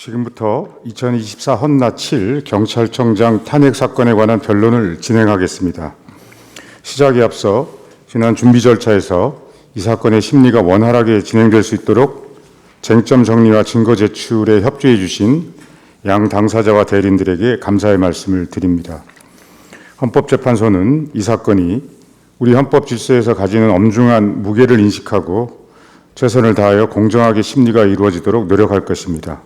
지금부터 2024 헌나 7 경찰청장 탄핵 사건에 관한 변론을 진행하겠습니다. 시작에 앞서 지난 준비 절차에서 이 사건의 심리가 원활하게 진행될 수 있도록 쟁점 정리와 증거 제출에 협조해 주신 양 당사자와 대리인들에게 감사의 말씀을 드립니다. 헌법재판소는 이 사건이 우리 헌법 질서에서 가지는 엄중한 무게를 인식하고 최선을 다하여 공정하게 심리가 이루어지도록 노력할 것입니다.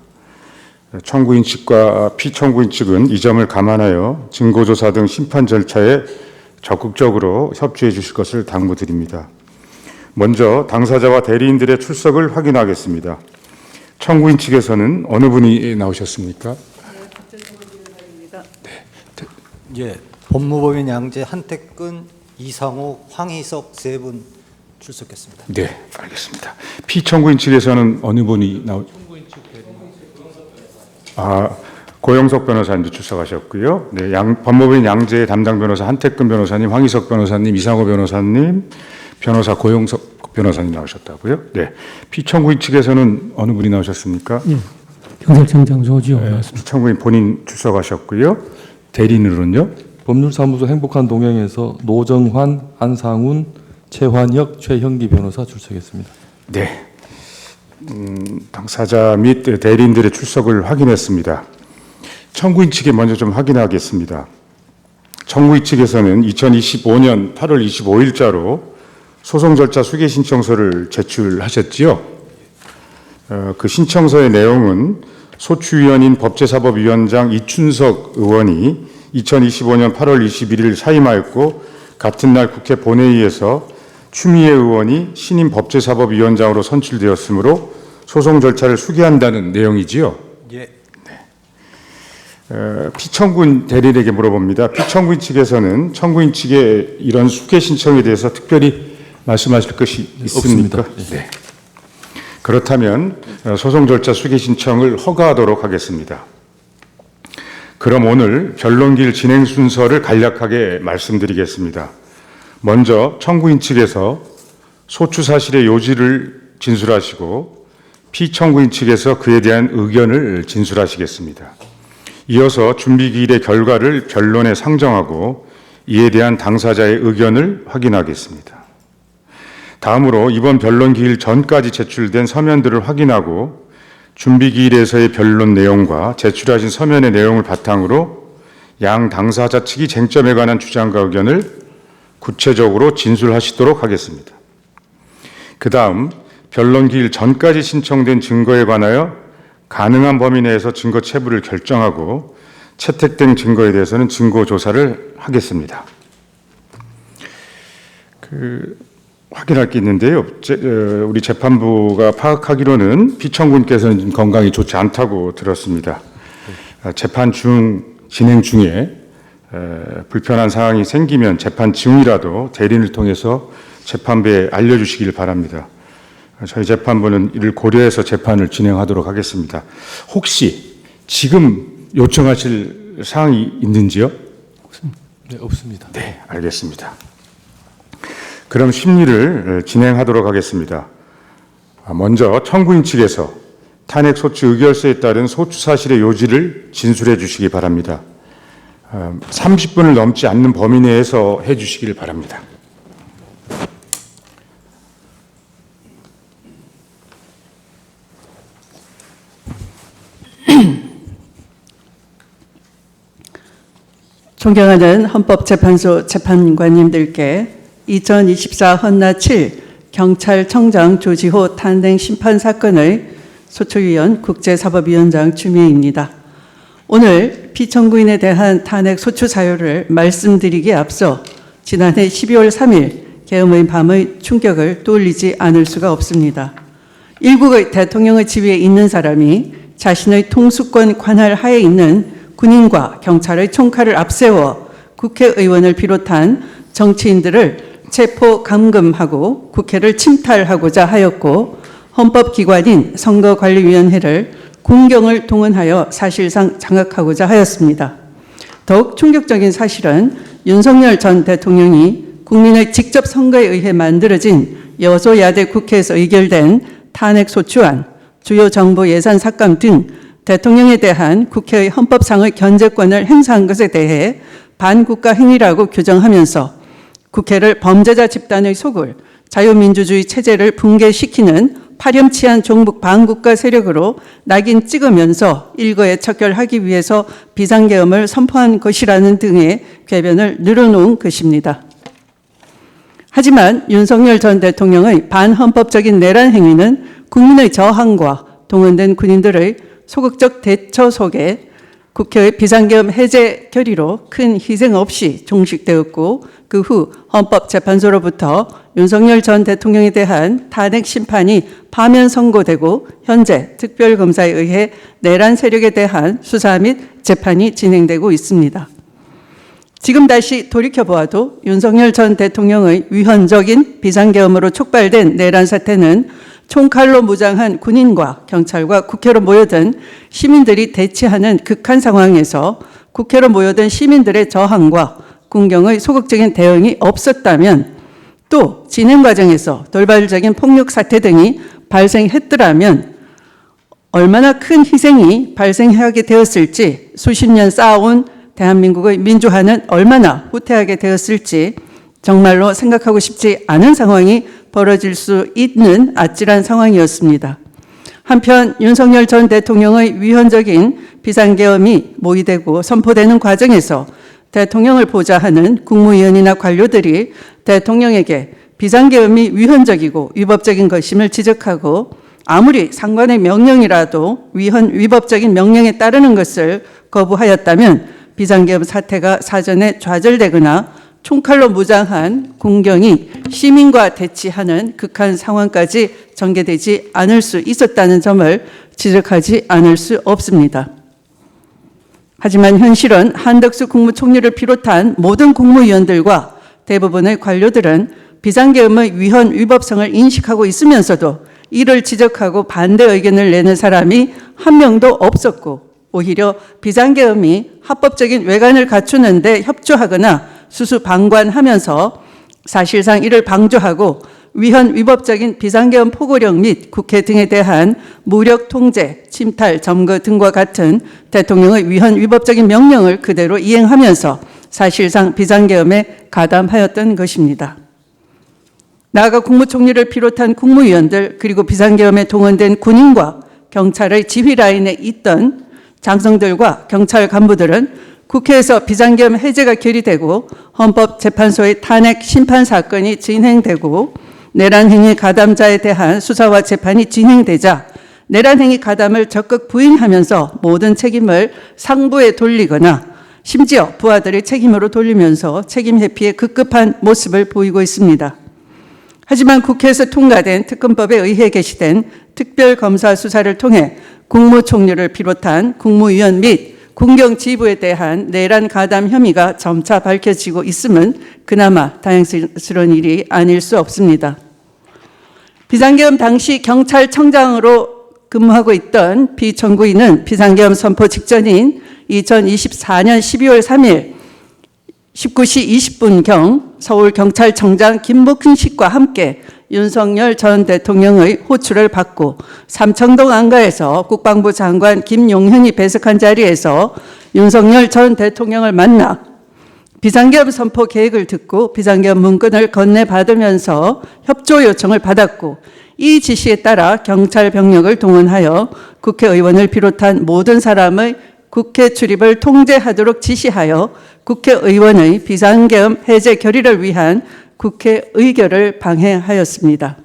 청구인 측과 피청구인 측은 이 점을 감안하여 증거조사 등 심판 절차에 적극적으로 협조해 주실 것을 당부드립니다. 먼저 당사자와 대리인들의 출석을 확인하겠습니다. 청구인 측에서는 어느 분이 나오셨습니까? 예, 법무법인 양재, 한태근, 이상호, 황희석 세 분 출석했습니다. 네, 알겠습니다. 피청구인 측에서는 어느 분이 고영석 변호사님도 출석하셨고요. 네, 법무법인 양재 담당 변호사 한태근 변호사님, 황희석 변호사님, 이상호 변호사님, 변호사 고영석 변호사님 나오셨다고요? 네. 피청구인 측에서는 어느 분이 나오셨습니까? 예, 경찰청장 조지호 나왔습니다. 피청구인 본인 출석하셨고요. 대리인으로는요? 법률사무소 행복한 동행에서 노정환, 안상훈, 최환혁, 최형기 변호사 출석했습니다. 네. 당사자 및 대리인들의 출석을 확인했습니다. 청구인 측에 먼저 좀 확인하겠습니다. 청구인 측에서는 2025년 8월 25일자로 소송 절차 수개 신청서를 제출하셨지요. 그 신청서의 내용은 소추위원인 법제사법위원장 이춘석 의원이 2025년 8월 21일 사임하였고 같은 날 국회 본회의에서 추미애 의원이 신임 법제사법위원장으로 선출되었으므로 소송 절차를 수개한다는 내용이지요. 예. 피청구인 대리인에게 물어봅니다. 피청구인 측에서는 청구인 측의 이런 수개 신청에 대해서 특별히 말씀하실 것이 있습니까? 없습니다. 네. 그렇다면 소송 절차 수개 신청을 허가하도록 하겠습니다. 그럼 오늘 변론기일 진행 순서를 간략하게 말씀드리겠습니다. 먼저 청구인 측에서 소추 사실의 요지를 진술하시고 피청구인 측에서 그에 대한 의견을 진술하시겠습니다. 이어서 준비기일의 결과를 변론에 상정하고 이에 대한 당사자의 의견을 확인하겠습니다. 다음으로 이번 변론기일 전까지 제출된 서면들을 확인하고 준비기일에서의 변론 내용과 제출하신 서면의 내용을 바탕으로 양 당사자 측이 쟁점에 관한 주장과 의견을 구체적으로 진술하시도록 하겠습니다. 그 다음 변론기일 전까지 신청된 증거에 관하여 가능한 범위 내에서 증거 체부를 결정하고 채택된 증거에 대해서는 증거 조사를 하겠습니다. 확인할 게 있는데요. 우리 재판부가 파악하기로는 피청구인께서는 건강이 좋지 않다고 들었습니다. 재판 진행 중에 불편한 상황이 생기면 재판 징이라도 대리인을 통해서 재판부에 알려주시길 바랍니다. 저희 재판부는 이를 고려해서 재판을 진행하도록 하겠습니다. 혹시 지금 요청하실 사항이 있는지요? 네, 없습니다. 네, 알겠습니다. 그럼 심리를 진행하도록 하겠습니다. 먼저 청구인 측에서 탄핵 소추 의결서에 따른 소추 사실의 요지를 진술해 주시기 바랍니다. 30분을 넘지 않는 범위 내에서 해 주시길 바랍니다. 존경하는 헌법재판소 재판관님들께 2024 헌나 7 경찰청장 조지호 탄핵 심판 사건의 소추위원 국제사법위원장 추미애입니다. 오늘 피청구인에 대한 탄핵 소추 사유를 말씀드리기에 앞서 지난해 12월 3일 계엄의 밤의 충격을 떠올리지 않을 수가 없습니다. 일국의 대통령의 지위에 있는 사람이 자신의 통수권 관할 하에 있는 군인과 경찰의 총칼을 앞세워 국회의원을 비롯한 정치인들을 체포 감금하고 국회를 침탈하고자 하였고 헌법기관인 선거관리위원회를 군경을 동원하여 사실상 장악하고자 하였습니다. 더욱 충격적인 사실은 윤석열 전 대통령이 국민의 직접 선거에 의해 만들어진 여소야대 국회에서 의결된 탄핵소추안, 주요 정부 예산 삭감 등 대통령에 대한 국회의 헌법상의 견제권을 행사한 것에 대해 반국가 행위라고 규정하면서 국회를 범죄자 집단의 속을 자유민주주의 체제를 붕괴시키는 파렴치한 종북 반국가 세력으로 낙인 찍으면서 일거에 척결하기 위해서 비상계엄을 선포한 것이라는 등의 궤변을 늘어놓은 것입니다. 하지만 윤석열 전 대통령의 반헌법적인 내란 행위는 국민의 저항과 동원된 군인들의 소극적 대처 속에 국회의 비상계엄 해제 결의로 큰 희생 없이 종식되었고 그 후 헌법재판소로부터 윤석열 전 대통령에 대한 탄핵 심판이 파면 선고되고 현재 특별검사에 의해 내란 세력에 대한 수사 및 재판이 진행되고 있습니다. 지금 다시 돌이켜보아도 윤석열 전 대통령의 위헌적인 비상계엄으로 촉발된 내란 사태는 총칼로 무장한 군인과 경찰과 국회로 모여든 시민들이 대치하는 극한 상황에서 국회로 모여든 시민들의 저항과 군경의 소극적인 대응이 없었다면 또 진행 과정에서 돌발적인 폭력 사태 등이 발생했더라면 얼마나 큰 희생이 발생하게 되었을지 수십 년 쌓아온 대한민국의 민주화는 얼마나 후퇴하게 되었을지 정말로 생각하고 싶지 않은 상황이 벌어질 수 있는 아찔한 상황이었습니다. 한편 윤석열 전 대통령의 위헌적인 비상계엄이 모의되고 선포되는 과정에서 대통령을 보좌하는 국무위원이나 관료들이 대통령에게 비상계엄이 위헌적이고 위법적인 것임을 지적하고 아무리 상관의 명령이라도 위법적인 명령에 따르는 것을 거부하였다면 비상계엄 사태가 사전에 좌절되거나 총칼로 무장한 군경이 시민과 대치하는 극한 상황까지 전개되지 않을 수 있었다는 점을 지적하지 않을 수 없습니다. 하지만 현실은 한덕수 국무총리를 비롯한 모든 국무위원들과 대부분의 관료들은 비상계엄의 위헌 위법성을 인식하고 있으면서도 이를 지적하고 반대 의견을 내는 사람이 한 명도 없었고 오히려 비상계엄이 합법적인 외관을 갖추는 데 협조하거나 수수방관하면서 사실상 이를 방조하고 위헌 위법적인 비상계엄 포고령 및 국회 등에 대한 무력 통제, 침탈, 점거 등과 같은 대통령의 위헌 위법적인 명령을 그대로 이행하면서 사실상 비상계엄에 가담하였던 것입니다. 나아가 국무총리를 비롯한 국무위원들 그리고 비상계엄에 동원된 군인과 경찰의 지휘 라인에 있던 장성들과 경찰 간부들은 국회에서 비상계엄 해제가 결의되고 헌법재판소의 탄핵 심판 사건이 진행되고 내란행위 가담자에 대한 수사와 재판이 진행되자 내란행위 가담을 적극 부인하면서 모든 책임을 상부에 돌리거나 심지어 부하들의 책임으로 돌리면서 책임 회피에 급급한 모습을 보이고 있습니다. 하지만 국회에서 통과된 특검법에 의해 개시된 특별검사 수사를 통해 국무총리를 비롯한 국무위원 및 군경 지부에 대한 내란 가담 혐의가 점차 밝혀지고 있음은 그나마 다행스러운 일이 아닐 수 없습니다. 비상계엄 당시 경찰청장으로 근무하고 있던 비청구인은 비상계엄 선포 직전인 2024년 12월 3일 19시 20분경 서울경찰청장 김복흥식과 함께 윤석열 전 대통령의 호출을 받고 삼청동 안가에서 국방부 장관 김용현이 배석한 자리에서 윤석열 전 대통령을 만나 비상계엄 선포 계획을 듣고 비상계엄 문건을 건네받으면서 협조 요청을 받았고 이 지시에 따라 경찰 병력을 동원하여 국회의원을 비롯한 모든 사람의 국회 출입을 통제하도록 지시하여 국회의원의 비상계엄 해제 결의를 위한 국회 의결을 방해하였습니다.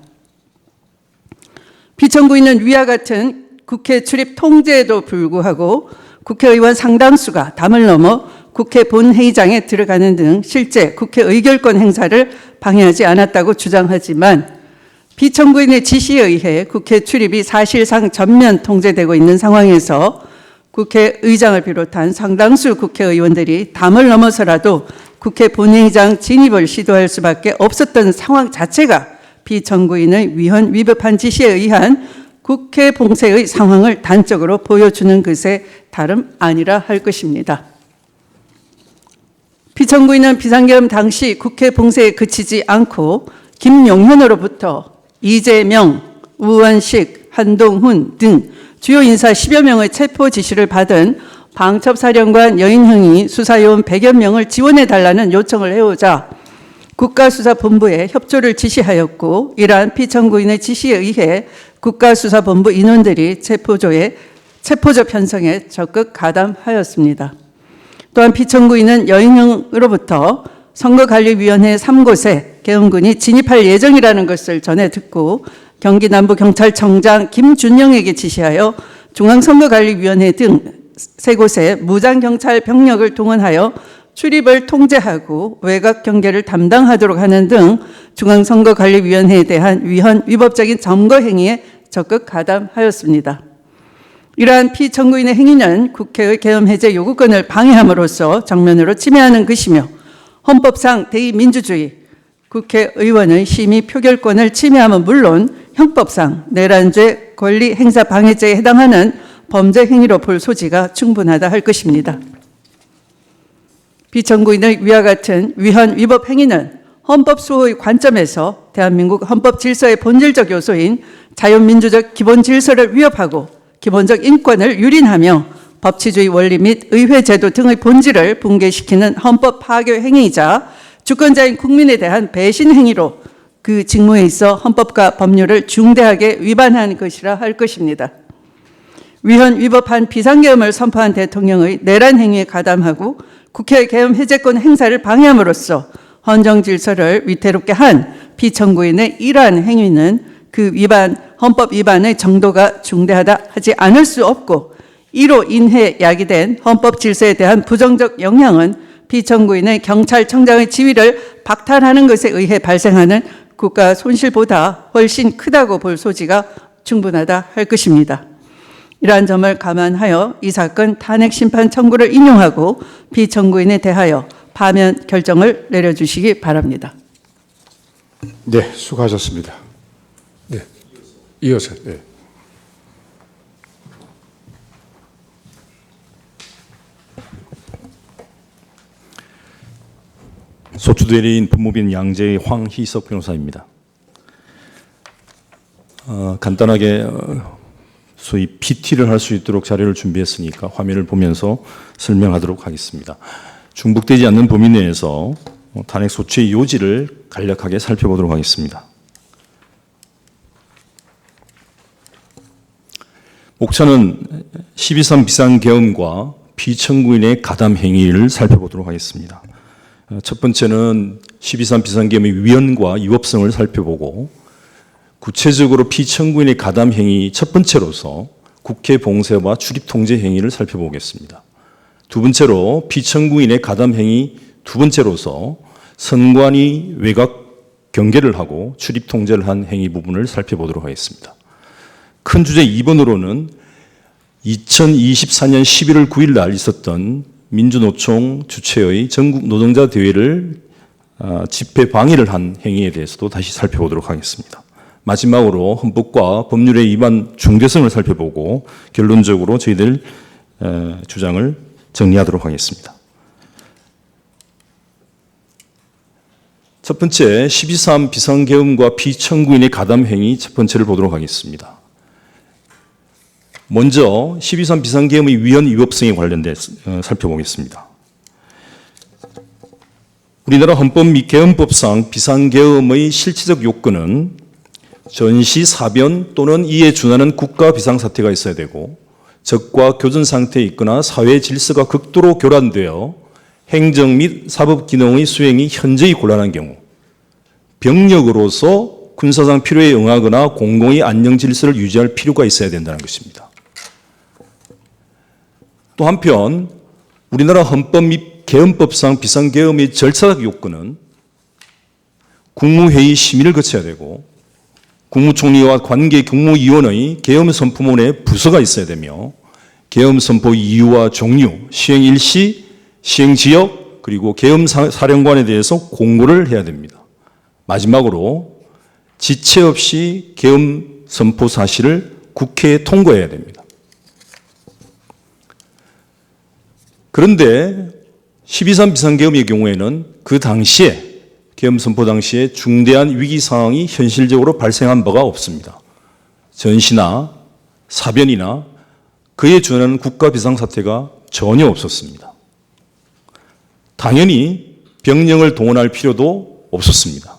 비청구인은 위와 같은 국회 출입 통제에도 불구하고 국회의원 상당수가 담을 넘어 국회 본회의장에 들어가는 등 실제 국회 의결권 행사를 방해하지 않았다고 주장하지만 비청구인의 지시에 의해 국회 출입이 사실상 전면 통제되고 있는 상황에서 국회의장을 비롯한 상당수 국회의원들이 담을 넘어서라도 국회 본회의장 진입을 시도할 수밖에 없었던 상황 자체가 비청구인의 위헌 위법한 지시에 의한 국회 봉쇄의 상황을 단적으로 보여주는 것에 다름 아니라 할 것입니다. 비청구인은 비상계엄 당시 국회 봉쇄에 그치지 않고 김용현으로부터 이재명, 우원식, 한동훈 등 주요 인사 10여 명의 체포 지시를 받은 방첩사령관 여인형이 수사요원 100여 명을 지원해달라는 요청을 해오자 국가수사본부에 협조를 지시하였고, 이러한 피청구인의 지시에 의해 국가수사본부 인원들이 체포조 편성에 적극 가담하였습니다. 또한 피청구인은 여인형으로부터 선거관리위원회 3곳에 계엄군이 진입할 예정이라는 것을 전해 듣고 경기 남부경찰청장 김준영에게 지시하여 중앙선거관리위원회 등 3곳에 무장경찰 병력을 동원하여 출입을 통제하고 외곽 경계를 담당하도록 하는 등 중앙선거관리위원회에 대한 위헌 위법적인 점거 행위에 적극 가담하였습니다. 이러한 피청구인의 행위는 국회의 계엄 해제 요구권을 방해함으로써 정면으로 침해하는 것이며 헌법상 대의민주주의, 국회의원의 심의 표결권을 침해함은 물론 형법상 내란죄 권리 행사 방해죄에 해당하는 범죄 행위로 볼 소지가 충분하다 할 것입니다. 피청구인의 위와 같은 위헌 위법 행위는 헌법 수호의 관점에서 대한민국 헌법 질서의 본질적 요소인 자유민주적 기본 질서를 위협하고 기본적 인권을 유린하며 법치주의 원리 및 의회제도 등의 본질을 붕괴시키는 헌법 파괴 행위이자 주권자인 국민에 대한 배신 행위로 그 직무에 있어 헌법과 법률을 중대하게 위반한 것이라 할 것입니다. 위헌 위법한 비상계엄을 선포한 대통령의 내란 행위에 가담하고 국회 계엄 해제권 행사를 방해함으로써 헌정 질서를 위태롭게 한 피청구인의 이러한 행위는 그 헌법 위반의 정도가 중대하다 하지 않을 수 없고, 이로 인해 야기된 헌법 질서에 대한 부정적 영향은 피청구인의 경찰청장의 지위를 박탈하는 것에 의해 발생하는 국가 손실보다 훨씬 크다고 볼 소지가 충분하다 할 것입니다. 이러한 점을 감안하여 이 사건 탄핵 심판 청구를 인용하고 피청구인에 대하여 파면 결정을 내려주시기 바랍니다. 네, 수고하셨습니다. 네, 이어서. 네. 소추대리인 법무부인 양재의 황희석 변호사입니다. 간단하게 소위 PT를 할 수 있도록 자료를 준비했으니까 화면을 보면서 설명하도록 하겠습니다. 중복되지 않는 범위 내에서 탄핵 소추의 요지를 간략하게 살펴보도록 하겠습니다. 목차는 12.3 비상계엄과 피청구인의 가담 행위를 살펴보도록 하겠습니다. 첫 번째는 12.3 비상계엄의 위헌과 위법성을 살펴보고, 구체적으로 피청구인의 가담 행위 첫 번째로서 국회 봉쇄와 출입 통제 행위를 살펴보겠습니다. 두 번째로 피청구인의 가담 행위 두 번째로서 선관위 외곽 경계를 하고 출입 통제를 한 행위 부분을 살펴보도록 하겠습니다. 큰 주제 2번으로는 2024년 11월 9일 날 있었던 민주노총 주최의 전국 노동자 대회를 집회 방해를 한 행위에 대해서도 다시 살펴보도록 하겠습니다. 마지막으로 헌법과 법률의 위반 중대성을 살펴보고 결론적으로 저희들 주장을 정리하도록 하겠습니다. 첫 번째, 12.3 비상계엄과 피청구인의 가담 행위 첫 번째를 보도록 하겠습니다. 먼저 12.3 비상계엄의 위헌 위법성에 관련돼 살펴보겠습니다. 우리나라 헌법 및 계엄법상 비상계엄의 실체적 요건은 전시, 사변 또는 이에 준하는 국가 비상사태가 있어야 되고, 적과 교전 상태에 있거나 사회 질서가 극도로 교란되어 행정 및 사법 기능의 수행이 현저히 곤란한 경우, 병력으로서 군사상 필요에 응하거나 공공의 안녕 질서를 유지할 필요가 있어야 된다는 것입니다. 또 한편 우리나라 헌법 및 계엄법상 비상계엄의 절차적 요건은 국무회의 심의를 거쳐야 되고, 국무총리와 관계 국무위원의 계엄 선포문에 부서가 있어야 되며, 계엄 선포 이유와 종류, 시행 일시, 시행 지역, 그리고 계엄 사령관에 대해서 공고를 해야 됩니다. 마지막으로 지체 없이 계엄 선포 사실을 국회에 통과해야 됩니다. 그런데 12.3 비상계엄의 경우에는 그 당시에 계엄 선포 당시에 중대한 위기 상황이 현실적으로 발생한 바가 없습니다. 전시나 사변이나 그에 준하는 국가 비상사태가 전혀 없었습니다. 당연히 병력을 동원할 필요도 없었습니다.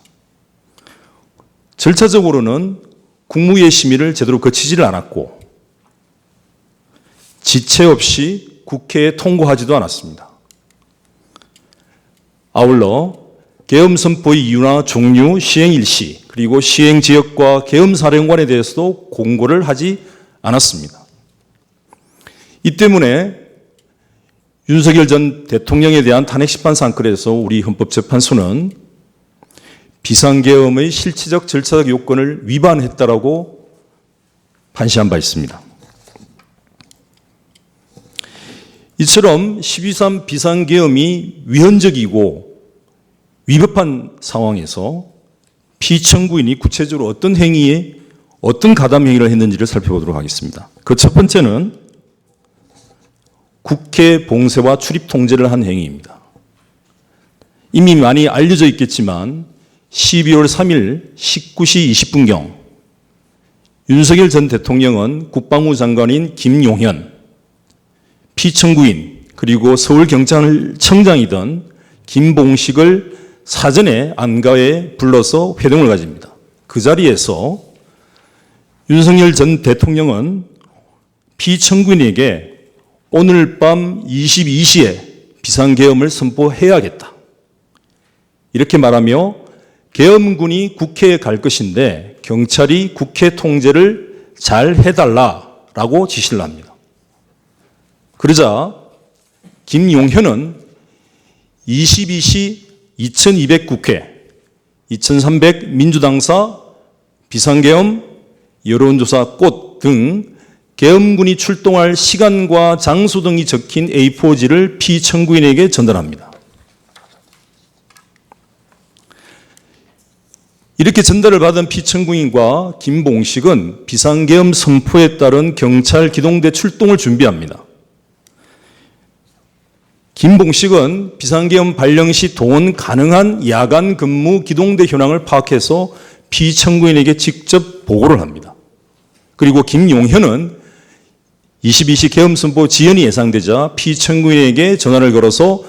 절차적으로는 국무위의 심의를 제대로 거치지를 않았고 지체 없이 국회에 통과하지도 않았습니다. 아울러 계엄 선포의 이유나 종류, 시행 일시, 그리고 시행 지역과 계엄 사령관에 대해서도 공고를 하지 않았습니다. 이 때문에 윤석열 전 대통령에 대한 탄핵 심판 사건에서 우리 헌법재판소는 비상계엄의 실체적 절차적 요건을 위반했다라고 판시한 바 있습니다. 이처럼 12.3 비상계엄이 위헌적이고 위법한 상황에서 피청구인이 구체적으로 어떤 행위에 어떤 가담 행위를 했는지를 살펴보도록 하겠습니다. 그 첫 번째는 국회 봉쇄와 출입 통제를 한 행위입니다. 이미 많이 알려져 있겠지만 12월 3일 19시 20분경 윤석열 전 대통령은 국방부 장관인 김용현, 피청구인 그리고 서울경찰청장이던 김봉식을 사전에 안가에 불러서 회동을 가집니다. 그 자리에서 윤석열 전 대통령은 피청구인에게 오늘 밤 22시에 비상계엄을 선포해야겠다, 이렇게 말하며 계엄군이 국회에 갈 것인데 경찰이 국회 통제를 잘 해달라라고 지시를 합니다. 그러자 김용현은 22시 2200 국회, 2300 민주당사, 비상계엄, 여론조사 꽃 등 계엄군이 출동할 시간과 장소 등이 적힌 A4지를 피청구인에게 전달합니다. 이렇게 전달을 받은 피청구인과 김봉식은 비상계엄 선포에 따른 경찰 기동대 출동을 준비합니다. 김봉식은 비상계엄 발령 시 동원 가능한 야간 근무 기동대 현황을 파악해서 피청구인에게 직접 보고를 합니다. 그리고 김용현은 22시 계엄 선포 지연이 예상되자 피청구인에게 전화를 걸어서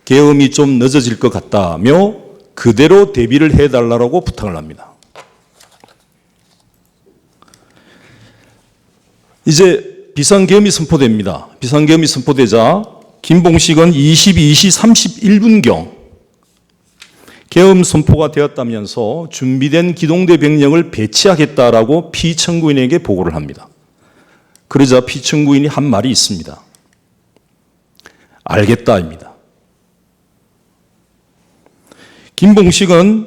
계엄이 좀 늦어질 것 같다며 그대로 대비를 해달라고 부탁을 합니다. 이제 비상계엄이 선포됩니다. 비상계엄이 선포되자 김봉식은 22시 31분경 계엄 선포가 되었다면서 준비된 기동대 병력을 배치하겠다라고 피청구인에게 보고를 합니다. 그러자 피청구인이 한 말이 있습니다. 알겠다입니다. 김봉식은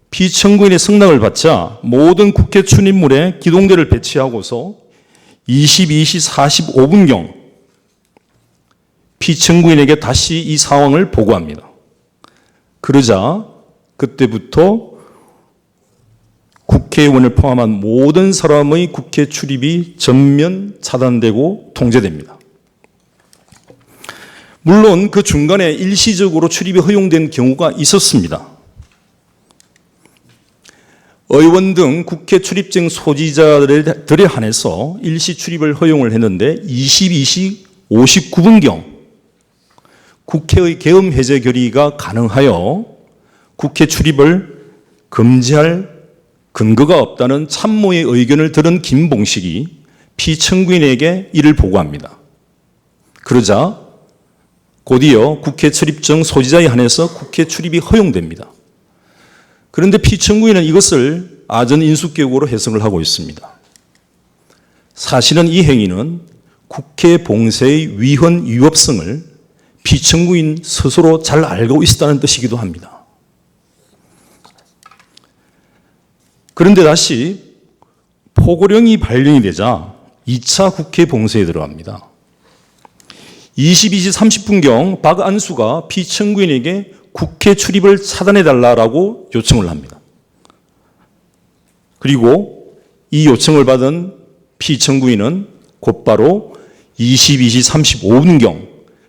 피청구인의 승낙을 받자 모든 국회 출입물에 기동대를 배치하고서 22시 45분경 피청구인에게 다시 이 상황을 보고합니다. 그러자 그때부터 국회의원을 포함한 모든 사람의 국회 출입이 전면 차단되고 통제됩니다. 물론 그 중간에 일시적으로 출입이 허용된 경우가 있었습니다. 의원 등 국회 출입증 소지자들에 한해서 일시 출입을 허용을 했는데 22시 59분경 국회의 계엄 해제 결의가 가능하여 국회 출입을 금지할 근거가 없다는 참모의 의견을 들은 김봉식이 피청구인에게 이를 보고합니다. 그러자 곧이어 국회 출입증 소지자에 한해서 국회 출입이 허용됩니다. 그런데 피청구인은 이것을 아전 인수교육으로 해석을 하고 있습니다. 사실은 이 행위는 국회 봉쇄의 위헌 위법성을 피청구인 스스로 잘 알고 있었다는 뜻이기도 합니다. 그런데 다시 포고령이 발령이 되자 2차 국회 봉쇄에 들어갑니다. 22시 30분경 박안수가 피청구인에게 국회 출입을 차단해달라고 요청을 합니다. 그리고 이 요청을 받은 피청구인은 곧바로 22시 35분경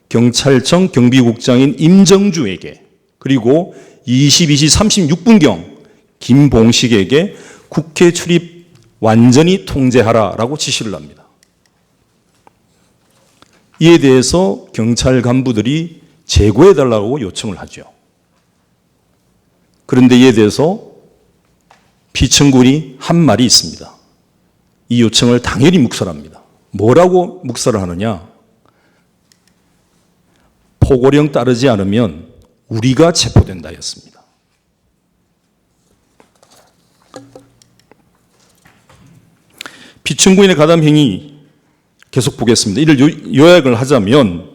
경찰청 경비국장인 임정주에게 그리고 22시 36분경 김봉식에게 국회 출입 완전히 통제하라라고 지시를 합니다. 이에 대해서 경찰 간부들이 제거해달라고 요청을 하죠. 그런데 이에 대해서 피청군이 한 말이 있습니다. 이 요청을 당연히 묵살합니다. 뭐라고 묵살을 하느냐? 포고령 따르지 않으면 우리가 체포된다 였습니다. 피청구인의 가담 행위 계속 보겠습니다. 이를 요약을 하자면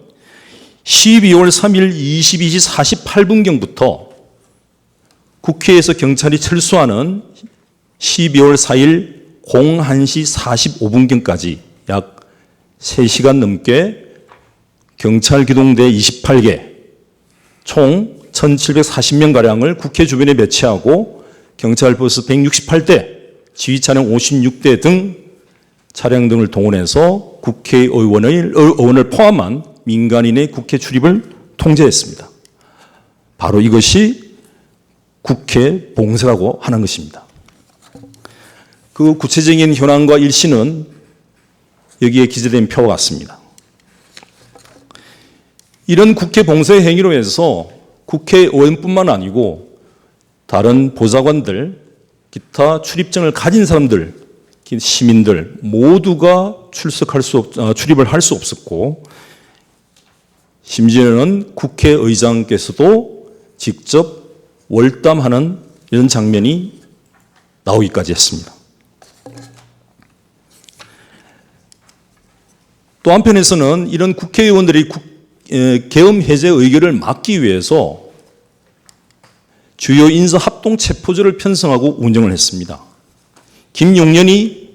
12월 3일 22시 48분경부터 국회에서 경찰이 철수하는 12월 4일 01시 45분경까지 약 3시간 넘게 경찰 기동대 28개, 총 1740명가량을 국회 주변에 배치하고 경찰버스 168대, 지휘차량 56대 등 차량 등을 동원해서 국회의원을 포함한 민간인의 국회 출입을 통제했습니다. 바로 이것이 국회 봉쇄라고 하는 것입니다. 그 구체적인 현황과 일시는 여기에 기재된 표와 같습니다. 이런 국회 봉쇄 행위로 해서 국회의원뿐만 아니고 다른 보좌관들, 기타 출입증을 가진 사람들, 시민들 모두가 출입을 할 수 없었고, 심지어는 국회의장께서도 직접 월담하는 이런 장면이 나오기까지 했습니다. 또 한편에서는 이런 국회의원들이 계엄 해제 의결을 막기 위해서 주요 인사 합동 체포조를 편성하고 운영을 했습니다. 김용년이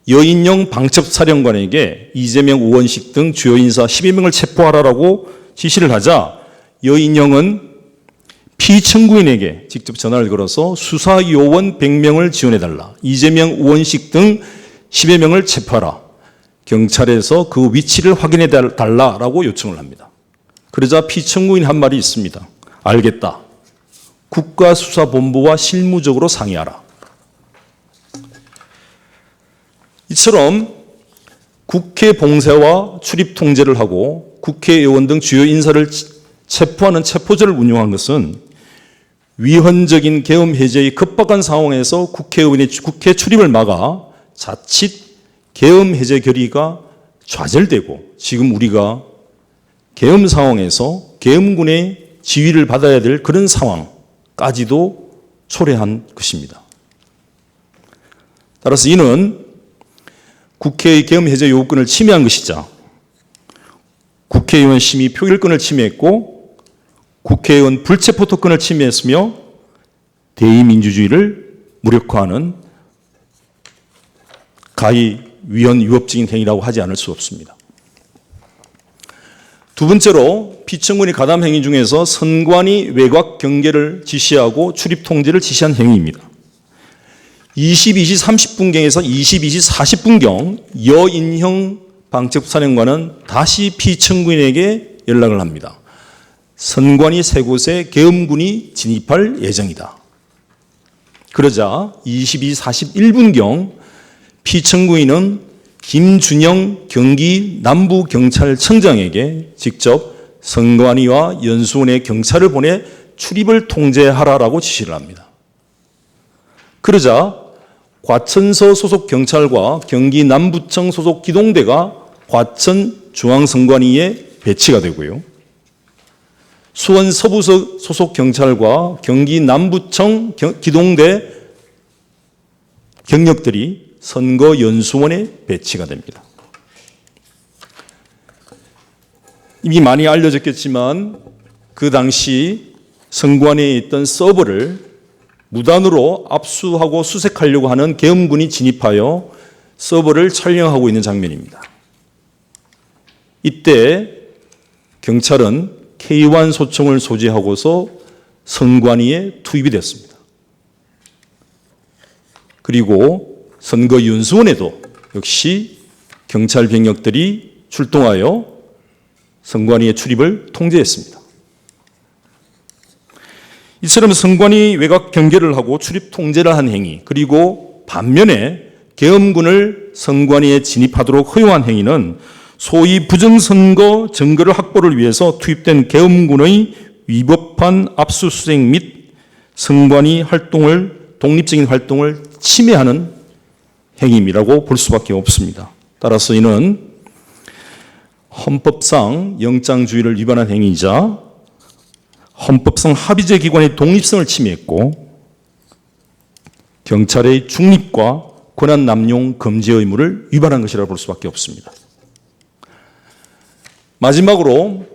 여인영 방첩사령관에게 이재명, 우원식 등 주요 인사 10여 명을 체포하라고 지시를 하자 여인영은 피청구인에게 직접 전화를 걸어서 수사요원 100명을 지원해달라, 이재명, 우원식 등 10여 명을 체포하라, 경찰에서 그 위치를 확인해달라고 요청을 합니다. 그러자 피청구인 한 말이 있습니다. 알겠다. 국가수사본부와 실무적으로 상의하라. 이처럼 국회 봉쇄와 출입 통제를 하고 국회의원 등 주요 인사를 체포하는 체포조를 운영한 것은 위헌적인 계엄 해제의 급박한 상황에서 국회의원의 국회 출입을 막아 자칫 계엄 해제 결의가 좌절되고 지금 우리가 계엄 상황에서 계엄군의 지휘를 받아야 될 그런 상황까지도 초래한 것입니다. 따라서 이는 국회의 계엄 해제 요구권을 침해한 것이자 국회의원 심의 표결권을 침해했고 국회의원 불체포 특권을 침해했으며 대의민주주의를 무력화하는 가히 위헌 위법적인 행위라고 하지 않을 수 없습니다. 두 번째로 피청구인의 가담 행위 중에서 선관위 외곽 경계를 지시하고 출입 통제를 지시한 행위입니다. 22시 30분경에서 22시 40분경 여인형 방첩사령관은 다시 피청구인에게 연락을 합니다. 선관위 세 곳에 계엄군이 진입할 예정이다. 그러자 22시 41분경 피청구인은 김준영 경기 남부경찰청장에게 직접 선관위와 연수원에 경찰을 보내 출입을 통제하라라고 지시를 합니다. 그러자 과천서 소속 경찰과 경기 남부청 소속 기동대가 과천 중앙선관위에 배치가 되고요. 수원 서부서 소속 경찰과 경기 남부청 기동대 경력들이 선거연수원에 배치가 됩니다. 이미 많이 알려졌겠지만 그 당시 선관위에 있던 서버를 무단으로 압수하고 수색하려고 하는 계엄군이 진입하여 서버를 촬영하고 있는 장면입니다. 이때 경찰은 K1 소총을 소지하고서 선관위에 투입이 됐습니다. 그리고 선거연수원에도 역시 경찰 병력들이 출동하여 선관위의 출입을 통제했습니다. 이처럼 선관위 외곽 경계를 하고 출입 통제를 한 행위, 그리고 반면에 계엄군을 선관위에 진입하도록 허용한 행위는 소위 부정선거 증거를 확보를 위해서 투입된 계엄군의 위법한 압수수색 및 선관위 활동을, 독립적인 활동을 침해하는 행위라고 볼 수밖에 없습니다. 따라서 이는 헌법상 영장주의를 위반한 행위이자 헌법상 합의제 기관의 독립성을 침해했고 경찰의 중립과 권한 남용 금지 의무를 위반한 것이라고 볼 수밖에 없습니다. 마지막으로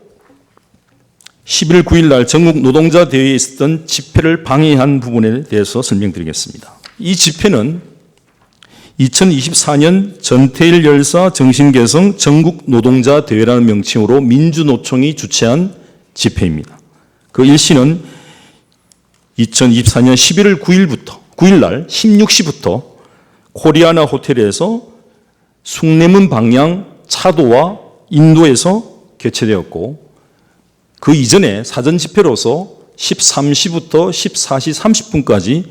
11월 9일 날 전국 노동자 대회에 있었던 집회를 방해한 부분에 대해서 설명드리겠습니다. 이 집회는 2024년 전태일 열사 정신개성 전국 노동자 대회라는 명칭으로 민주노총이 주최한 집회입니다. 그 일시는 2024년 11월 9일 날 16시부터 코리아나 호텔에서 숭례문 방향 차도와 인도에서 개최되었고 그 이전에 사전 집회로서 13시부터 14시 30분까지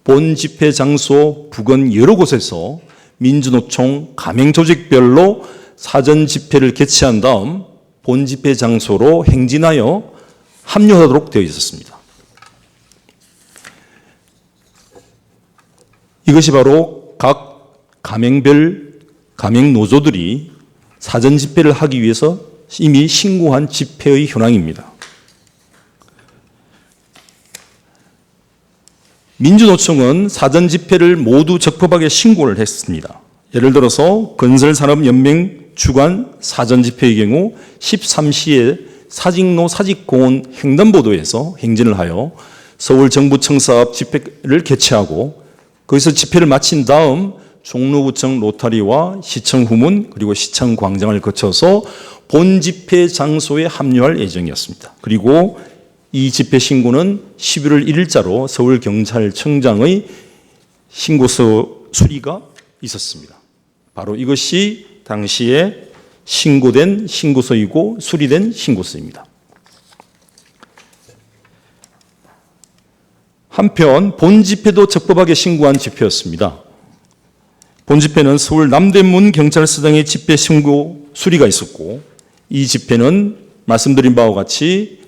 본 집회 장소 부근 여러 곳에서 민주노총 가맹 조직별로 사전 집회를 개최한 다음 본 집회 장소로 행진하여 합류하도록 되어 있었습니다. 이것이 바로 각 가맹별 가맹 노조들이 사전 집회를 하기 위해서 이미 신고한 집회의 현황입니다. 민주노총은 사전 집회를 모두 적법하게 신고를 했습니다. 예를 들어서 건설산업연맹 주관 사전 집회의 경우 13시에 사직로 사직공원 횡단보도에서 행진을 하여 서울정부청사 앞 집회를 개최하고 거기서 집회를 마친 다음 종로구청 로타리와 시청 후문 그리고 시청 광장을 거쳐서 본 집회 장소에 합류할 예정이었습니다. 그리고 이 집회 신고는 11월 1일자로 서울경찰청장의 신고서 수리가 있었습니다. 바로 이것이 당시에 신고된 신고서이고 수리된 신고서입니다. 한편 본 집회도 적법하게 신고한 집회였습니다. 본 집회는 서울 남대문 경찰서장의 집회 신고 수리가 있었고 이 집회는 말씀드린 바와 같이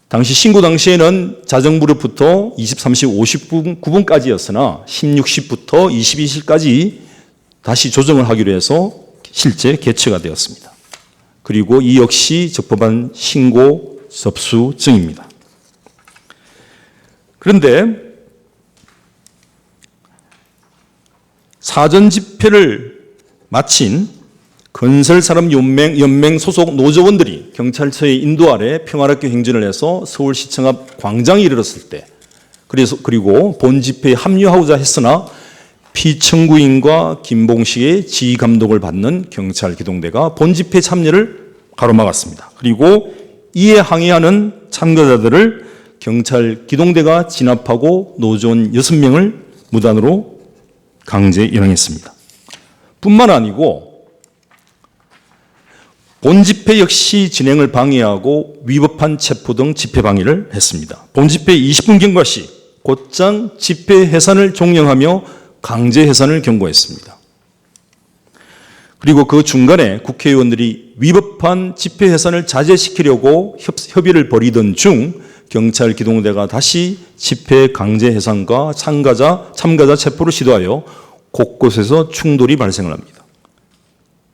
당시 신고 당시에는 자정무렵부터 23시 59분까지였으나 16시부터 22시까지 다시 조정을 하기로 해서 실제 개최가 되었습니다. 그리고 이 역시 적법한 신고 접수증입니다. 그런데 사전 집회를 마친 건설산업연맹 소속 노조원들이 경찰서의 인도 아래 평화롭게 행진을 해서 서울시청 앞 광장에 이르렀을 때 그리고 본 집회에 합류하고자 했으나 피청구인과 김봉식의 지휘 감독을 받는 경찰 기동대가 본 집회 참여를 가로막았습니다. 그리고 이에 항의하는 참가자들을 경찰 기동대가 진압하고 노조원 6명을 무단으로 강제 연행했습니다. 뿐만 아니고 본 집회 역시 진행을 방해하고 위법한 체포 등 집회 방해를 했습니다. 본 집회 20분 경과 시 곧장 집회 해산을 종령하며 강제 해산을 경고했습니다. 그리고 그 중간에 국회의원들이 위법한 집회 해산을 자제시키려고 협의를 벌이던 중 경찰 기동대가 다시 집회 강제 해산과 참가자 체포를 시도하여 곳곳에서 충돌이 발생을 합니다.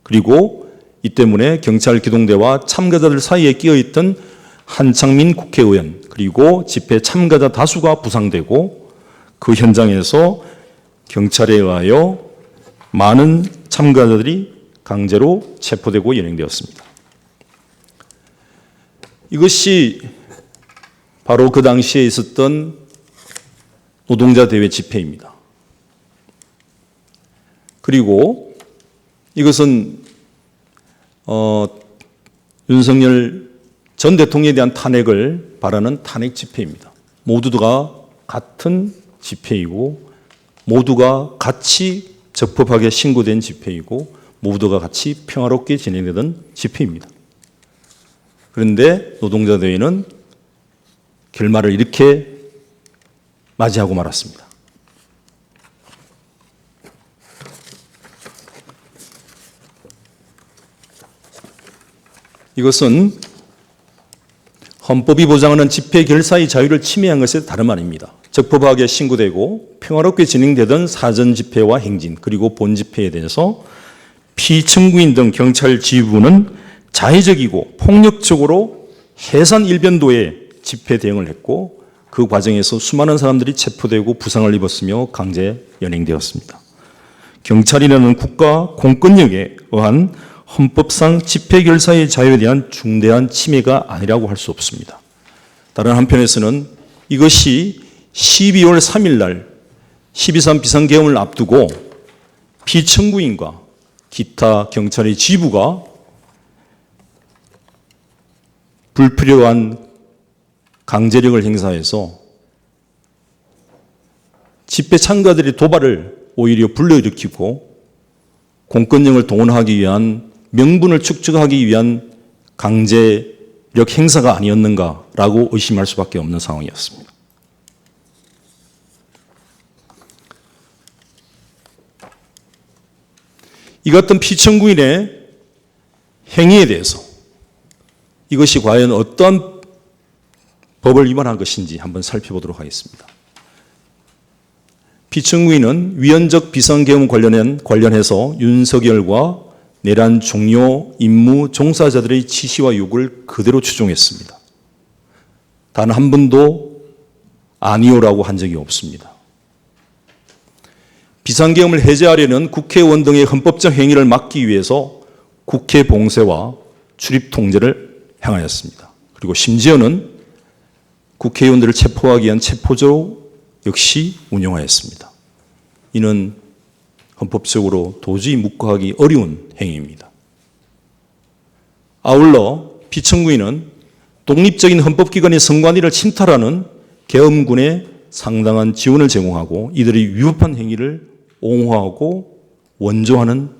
그리고 이 때문에 경찰 기동대와 참가자들 사이에 끼어있던 한창민 국회의원 그리고 집회 참가자 다수가 부상되고 그 현장에서 경찰에 의하여 많은 참가자들이 강제로 체포되고 연행되었습니다. 이것이 바로 그 당시에 있었던 노동자 대회 집회입니다. 그리고 이것은 윤석열 전 대통령에 대한 탄핵을 바라는 탄핵 집회입니다. 모두가 같은 집회이고 모두가 같이 적법하게 신고된 집회이고 모두가 같이 평화롭게 진행되던 집회입니다. 그런데 노동자 대회는 결말을 이렇게 맞이하고 말았습니다. 이것은 헌법이 보장하는 집회 결사의 자유를 침해한 것에 다름 아닙니다. 적법하게 신고되고 평화롭게 진행되던 사전 집회와 행진 그리고 본 집회에 대해서 피청구인 등 경찰 지휘부는 자의적이고 폭력적으로 해산 일변도의 집회 대응을 했고 그 과정에서 수많은 사람들이 체포되고 부상을 입었으며 강제 연행되었습니다. 경찰이라는 국가 공권력에 의한 헌법상 집회 결사의 자유에 대한 중대한 침해가 아니라고 할 수 없습니다. 다른 한편에서는 이것이 12월 3일 날 12.3 비상계엄을 앞두고 피청구인과 기타 경찰의 지휘부가 불필요한 강제력을 행사해서 집회 참가들의 도발을 오히려 불러일으키고 공권력을 동원하기 위한 명분을 축적하기 위한 강제력 행사가 아니었는가라고 의심할 수밖에 없는 상황이었습니다. 이 같은 피청구인의 행위에 대해서 이것이 과연 어떠한 법을 위반한 것인지 한번 살펴보도록 하겠습니다. 피청구인은 위헌적 비상계엄 관련해서 윤석열과 내란 종료 임무 종사자들의 지시와 요구를 그대로 추종했습니다. 단 한 번도 아니오라고 한 적이 없습니다. 비상계엄을 해제하려는 국회의원 등의 헌법적 행위를 막기 위해서 국회 봉쇄와 출입 통제를 행하였습니다. 그리고 심지어는 국회의원들을 체포하기 위한 체포조 역시 운영하였습니다. 이는 헌법적으로 도저히 묵과하기 어려운 행위입니다. 아울러 피청구인은 독립적인 헌법기관의 선관위를 침탈하는 계엄군에 상당한 지원을 제공하고 이들의 위법한 행위를 옹호하고 원조하는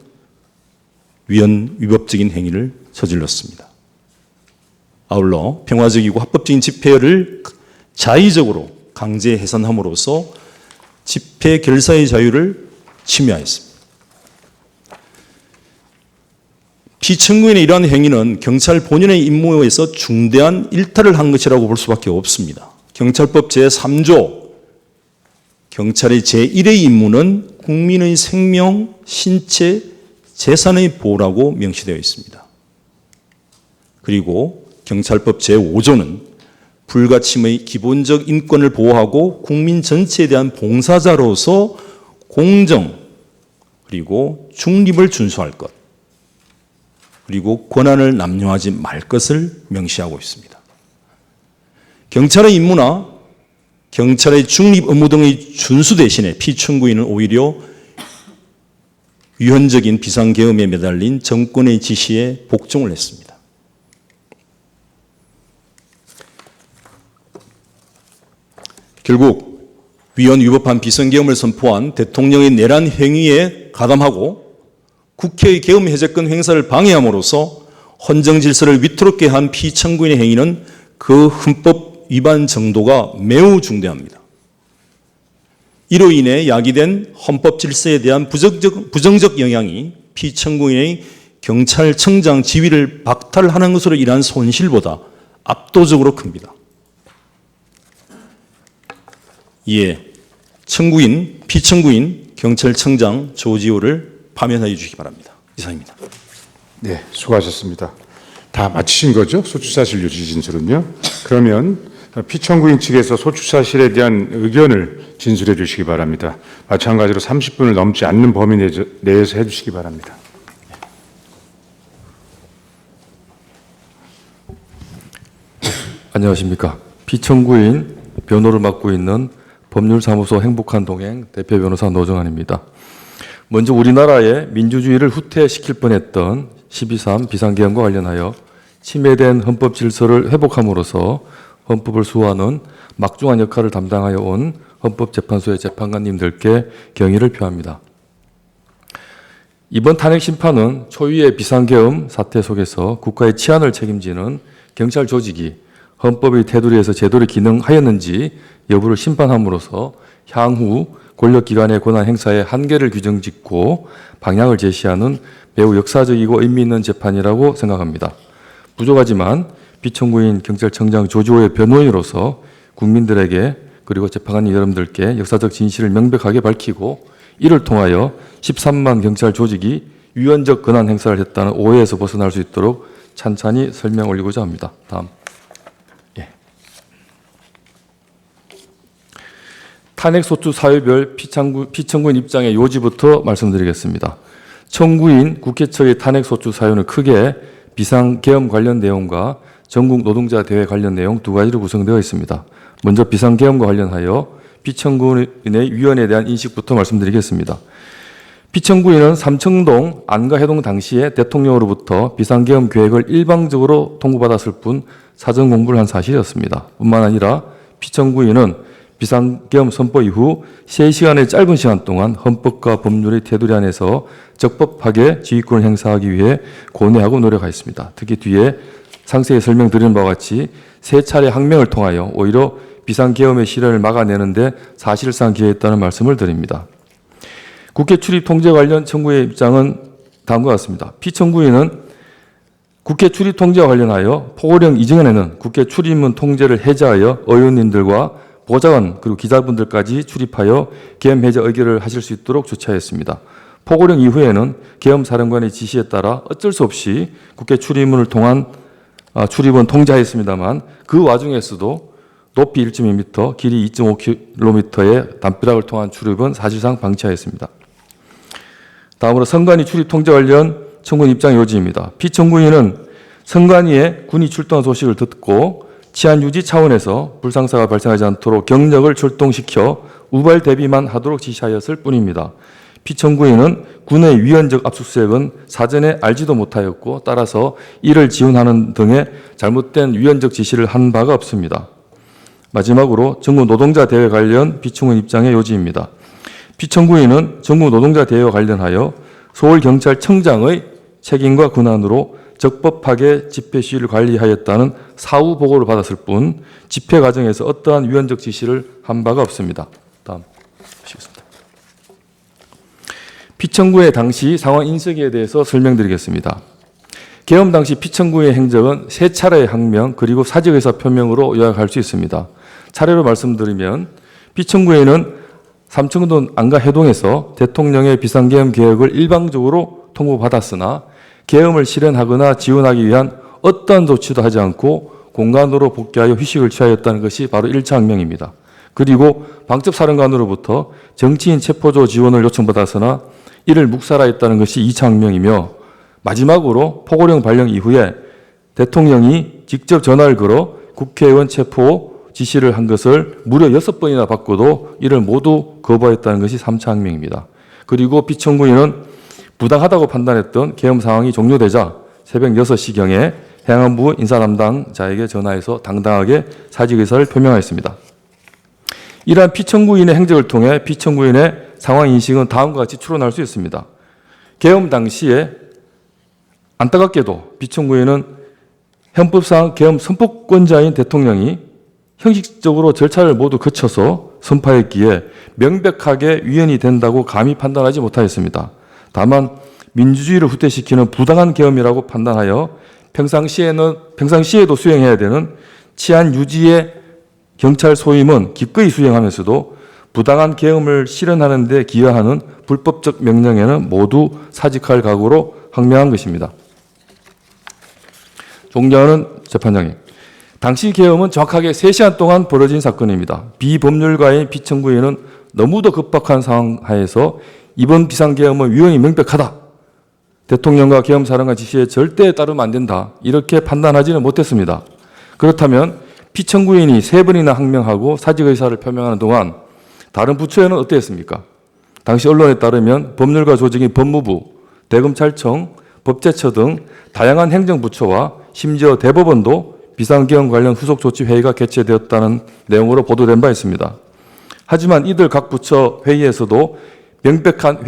위법적인 행위를 저질렀습니다. 아울러 평화적이고 합법적인 집회를 자의적으로 강제 해산함으로써 집회 결사의 자유를 침해하였습니다. 피청구인의 이러한 행위는 경찰 본연의 임무에서 중대한 일탈을 한 것이라고 볼 수밖에 없습니다. 경찰법 제3조 경찰의 제1의 임무는 국민의 생명, 신체, 재산의 보호라고 명시되어 있습니다. 그리고 경찰법 제5조는 불가침의 기본적 인권을 보호하고 국민 전체에 대한 봉사자로서 공정 그리고 중립을 준수할 것 그리고 권한을 남용하지 말 것을 명시하고 있습니다. 경찰의 임무나 경찰의 중립 업무 등의 준수 대신에 피청구인은 오히려 위헌적인 비상계엄에 매달린 정권의 지시에 복종을 했습니다. 결국 위헌 위법한 비상계엄을 선포한 대통령의 내란 행위에 가담하고 국회의 계엄 해제권 행사를 방해함으로써 헌정 질서를 위태롭게 한 피청구인의 행위는 그 헌법 위반 정도가 매우 중대합니다. 이로 인해 야기된 헌법 질서에 대한 부정적 영향이 피청구인의 경찰청장 지위를 박탈하는 것으로 인한 손실보다 압도적으로 큽니다. 이에 피청구인 경찰청장 조지호를 파면하여 주시기 바랍니다. 이상입니다. 네, 수고하셨습니다. 다 마치신 거죠? 소추사실 유지 진술은요? 그러면 피청구인 측에서 소추사실에 대한 의견을 진술해 주시기 바랍니다. 마찬가지로 30분을 넘지 않는 범위 내에서 해 주시기 바랍니다. 안녕하십니까. 피청구인 변호를 맡고 있는 법률사무소 행복한 동행 대표 변호사 노정환입니다. 먼저 우리나라의 민주주의를 후퇴시킬 뻔했던 12.3 비상계엄과 관련하여 침해된 헌법 질서를 회복함으로써 헌법을 수호하는 막중한 역할을 담당하여 온 헌법재판소의 재판관님들께 경의를 표합니다. 이번 탄핵 심판은 초유의 비상계엄 사태 속에서 국가의 치안을 책임지는 경찰 조직이 헌법의 테두리에서 제대로 기능하였는지 여부를 심판함으로써 향후 권력기관의 권한 행사의 한계를 규정짓고 방향을 제시하는 매우 역사적이고 의미 있는 재판이라고 생각합니다. 부족하지만 피청구인 경찰청장 조지호의 변호인으로서 국민들에게 그리고 재판관 여러분들께 역사적 진실을 명백하게 밝히고 이를 통하여 13만 경찰 조직이 위헌적 권한 행사를 했다는 오해에서 벗어날 수 있도록 찬찬히 설명 올리고자 합니다. 다음. 탄핵소추 사유별 피청구인 입장의 요지부터 말씀드리겠습니다. 청구인 국회처의 탄핵소추 사유는 크게 비상계엄 관련 내용과 전국 노동자 대회 관련 내용 두 가지로 구성되어 있습니다. 먼저 비상계엄과 관련하여 피청구인의 위헌에 대한 인식부터 말씀드리겠습니다. 피청구인은 삼청동 안가해동 당시에 대통령으로부터 비상계엄 계획을 일방적으로 통보받았을 뿐 사전 공부를 한 사실이었습니다. 뿐만 아니라 피청구인은 비상계엄 선포 이후 3시간의 짧은 시간 동안 헌법과 법률의 테두리 안에서 적법하게 지휘권을 행사하기 위해 고뇌하고 노력하였습니다. 특히 뒤에 상세히 설명드린 바와 같이 3차례 항명을 통하여 오히려 비상계엄의 실현을 막아내는데 사실상 기여했다는 말씀을 드립니다. 국회 출입 통제 관련 청구의 입장은 다음과 같습니다. 피청구인은 국회 출입 통제와 관련하여 포고령 이전에는 국회 출입문 통제를 해제하여 의원님들과 보좌관 그리고 기자분들까지 출입하여 계엄 해제 의결을 하실 수 있도록 조치하였습니다. 포고령 이후에는 계엄 사령관의 지시에 따라 어쩔 수 없이 국회 출입문을 통한 출입은 통제하였습니다만 그 와중에서도 높이 1.2m, 길이 2.5km의 담벼락을 통한 출입은 사실상 방치하였습니다. 다음으로 선관위 출입 통제 관련 청구인 입장 요지입니다. 피청구인은 선관위에 군이 출동한 소식을 듣고 치안 유지 차원에서 불상사가 발생하지 않도록 경력을 출동시켜 우발 대비만 하도록 지시하였을 뿐입니다. 피청구인은 군의 위헌적 압수수색은 사전에 알지도 못하였고 따라서 이를 지원하는 등의 잘못된 위헌적 지시를 한 바가 없습니다. 마지막으로 전국 노동자 대회 관련 피청구인 입장의 요지입니다. 피청구인은 전국 노동자 대회와 관련하여 서울경찰청장의 책임과 권한으로 적법하게 집회 시위를 관리하였다는 사후 보고를 받았을 뿐 집회 과정에서 어떠한 위헌적 지시를 한 바가 없습니다. 다음 보시겠습니다. 피청구의 당시 상황 인식에 대해서 설명드리겠습니다. 계엄 당시 피청구의 행적은 3차례의 항명 그리고 사직의사 표명으로 요약할 수 있습니다. 차례로 말씀드리면 피청구에는 삼청동 안가해동에서 대통령의 비상계엄 계획을 일방적으로 통보받았으나 계엄을 실현하거나 지원하기 위한 어떠한 조치도 하지 않고 공간으로 복귀하여 휴식을 취하였다는 것이 바로 1차 항명입니다. 그리고 방첩사령관으로부터 정치인 체포조 지원을 요청받았으나 이를 묵살하였다는 것이 2차 항명이며 마지막으로 포고령 발령 이후에 대통령이 직접 전화를 걸어 국회의원 체포 지시를 한 것을 무려 6번이나 받고도 이를 모두 거부하였다는 것이 3차 항명입니다. 그리고 피청구인은 부당하다고 판단했던 계엄 상황이 종료되자 새벽 6시경에 행안부 인사 담당자에게 전화해서 당당하게 사직 의사를 표명하였습니다. 이러한 피청구인의 행적을 통해 피청구인의 상황 인식은 다음과 같이 추론할 수 있습니다. 계엄 당시에 안타깝게도 피청구인은 헌법상 계엄 선포권자인 대통령이 형식적으로 절차를 모두 거쳐서 선포했기에 명백하게 위헌이 된다고 감히 판단하지 못하였습니다. 다만 민주주의를 후퇴시키는 부당한 계엄이라고 판단하여 평상시에도 수행해야 되는 치안 유지의 경찰 소임은 기꺼이 수행하면서도 부당한 계엄을 실현하는 데 기여하는 불법적 명령에는 모두 사직할 각오로 항명한 것입니다. 존경하는 재판장님, 당시 계엄은 정확하게 3시간 동안 벌어진 사건입니다. 비법률가인 피청구인은 너무도 급박한 상황 하에서 이번 비상계엄은 위헌이 명백하다. 대통령과 계엄사령관 지시에 절대 따르면 안 된다. 이렇게 판단하지는 못했습니다. 그렇다면 피청구인이 3번이나 항명하고 사직의사를 표명하는 동안 다른 부처에는 어땠습니까? 당시 언론에 따르면 법률가 조직인 법무부, 대검찰청, 법제처 등 다양한 행정부처와 심지어 대법원도 비상계엄 관련 후속 조치 회의가 개최되었다는 내용으로 보도된 바 있습니다. 하지만 이들 각 부처 회의에서도 명백한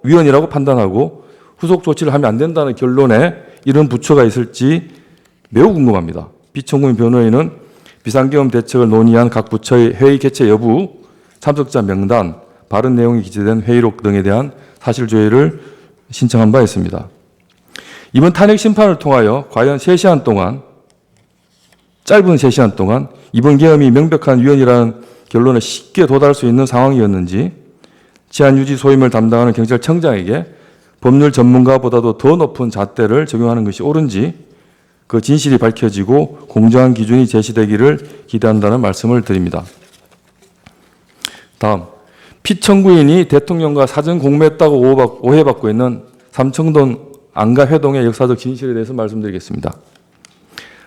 위헌이라고 판단하고 후속 조치를 하면 안 된다는 결론에 이런 부처가 있을지 매우 궁금합니다. 피청구인 변호인은 비상계엄 대책을 논의한 각 부처의 회의 개최 여부, 참석자 명단, 발언 내용이 기재된 회의록 등에 대한 사실조회를 신청한 바 있습니다. 이번 탄핵 심판을 통하여 과연 3시간 동안, 짧은 3시간 동안 이번 계엄이 명백한 위헌이라는 결론에 쉽게 도달할 수 있는 상황이었는지, 치안 유지 소임을 담당하는 경찰청장에게 법률 전문가보다도 더 높은 잣대를 적용하는 것이 옳은지 그 진실이 밝혀지고 공정한 기준이 제시되기를 기대한다는 말씀을 드립니다. 다음, 피청구인이 대통령과 사전 공모했다고 오해받고 있는 삼청동 안가 회동의 역사적 진실에 대해서 말씀드리겠습니다.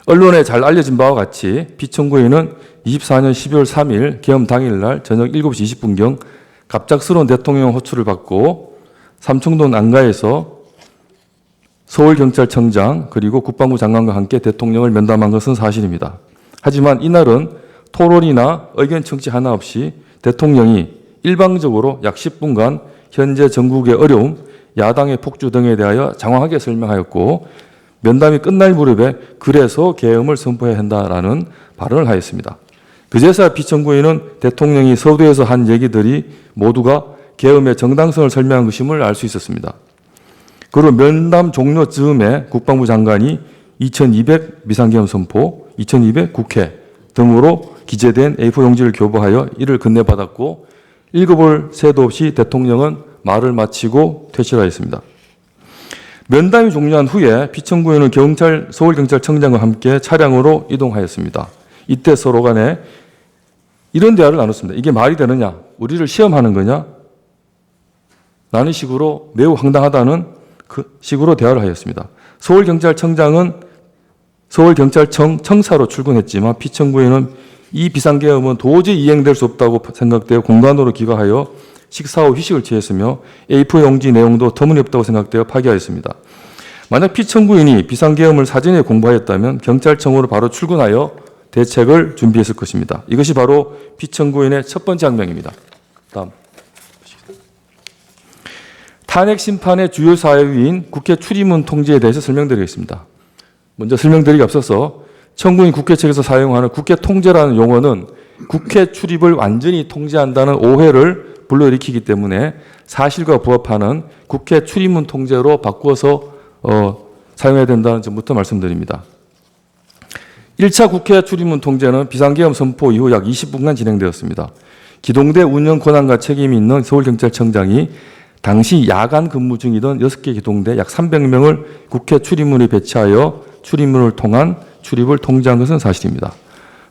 언론에 잘 알려진 바와 같이 피청구인은 24년 12월 3일 계엄 당일날 저녁 7시 20분경 갑작스러운 대통령 호출을 받고 삼청동 안가에서 서울경찰청장 그리고 국방부 장관과 함께 대통령을 면담한 것은 사실입니다. 하지만 이날은 토론이나 의견 청취 하나 없이 대통령이 일방적으로 약 10분간 현재 전국의 어려움, 야당의 폭주 등에 대하여 장황하게 설명하였고 면담이 끝날 무렵에 그래서 계엄을 선포해야 한다라는 발언을 하였습니다. 그제서야 피청구인은 대통령이 서두에서 한 얘기들이 모두가 계엄의 정당성을 설명한 것임을 알 수 있었습니다. 그리고 면담 종료 즈음에 국방부 장관이 2200 비상계엄 선포, 2200 국회 등으로 기재된 A4 용지를 교부하여 이를 건네받았고 읽어볼 새도 없이 대통령은 말을 마치고 퇴실하였습니다. 면담이 종료한 후에 피청구인은 서울경찰청장과 함께 차량으로 이동하였습니다. 이때 서로 간에 이런 대화를 나눴습니다. 이게 말이 되느냐? 우리를 시험하는 거냐? 라는 식으로 매우 황당하다는 그 식으로 대화를 하였습니다. 서울경찰청장은 서울경찰청 청사로 출근했지만 피청구인은 이 비상계엄은 도저히 이행될 수 없다고 생각되어 공간으로 귀가하여 식사 후 휴식을 취했으며 A4 용지 내용도 터무니없다고 생각되어 파기하였습니다. 만약 피청구인이 비상계엄을 사전에 공부하였다면 경찰청으로 바로 출근하여 대책을 준비했을 것입니다. 이것이 바로 피청구인의 첫 번째 항명입니다. 다음. 탄핵 심판의 주요 사유인 국회 출입문 통제에 대해서 설명드리겠습니다. 먼저 설명드리기 앞서서 청구인 국회 측에서 사용하는 국회 통제라는 용어는 국회 출입을 완전히 통제한다는 오해를 불러일으키기 때문에 사실과 부합하는 국회 출입문 통제로 바꾸어서 사용해야 된다는 점부터 말씀드립니다. 1차 국회 출입문 통제는 비상계엄 선포 이후 약 20분간 진행되었습니다. 기동대 운영 권한과 책임이 있는 서울경찰청장이 당시 야간 근무 중이던 6개 기동대 약 300명을 국회 출입문에 배치하여 출입문을 통한 출입을 통제한 것은 사실입니다.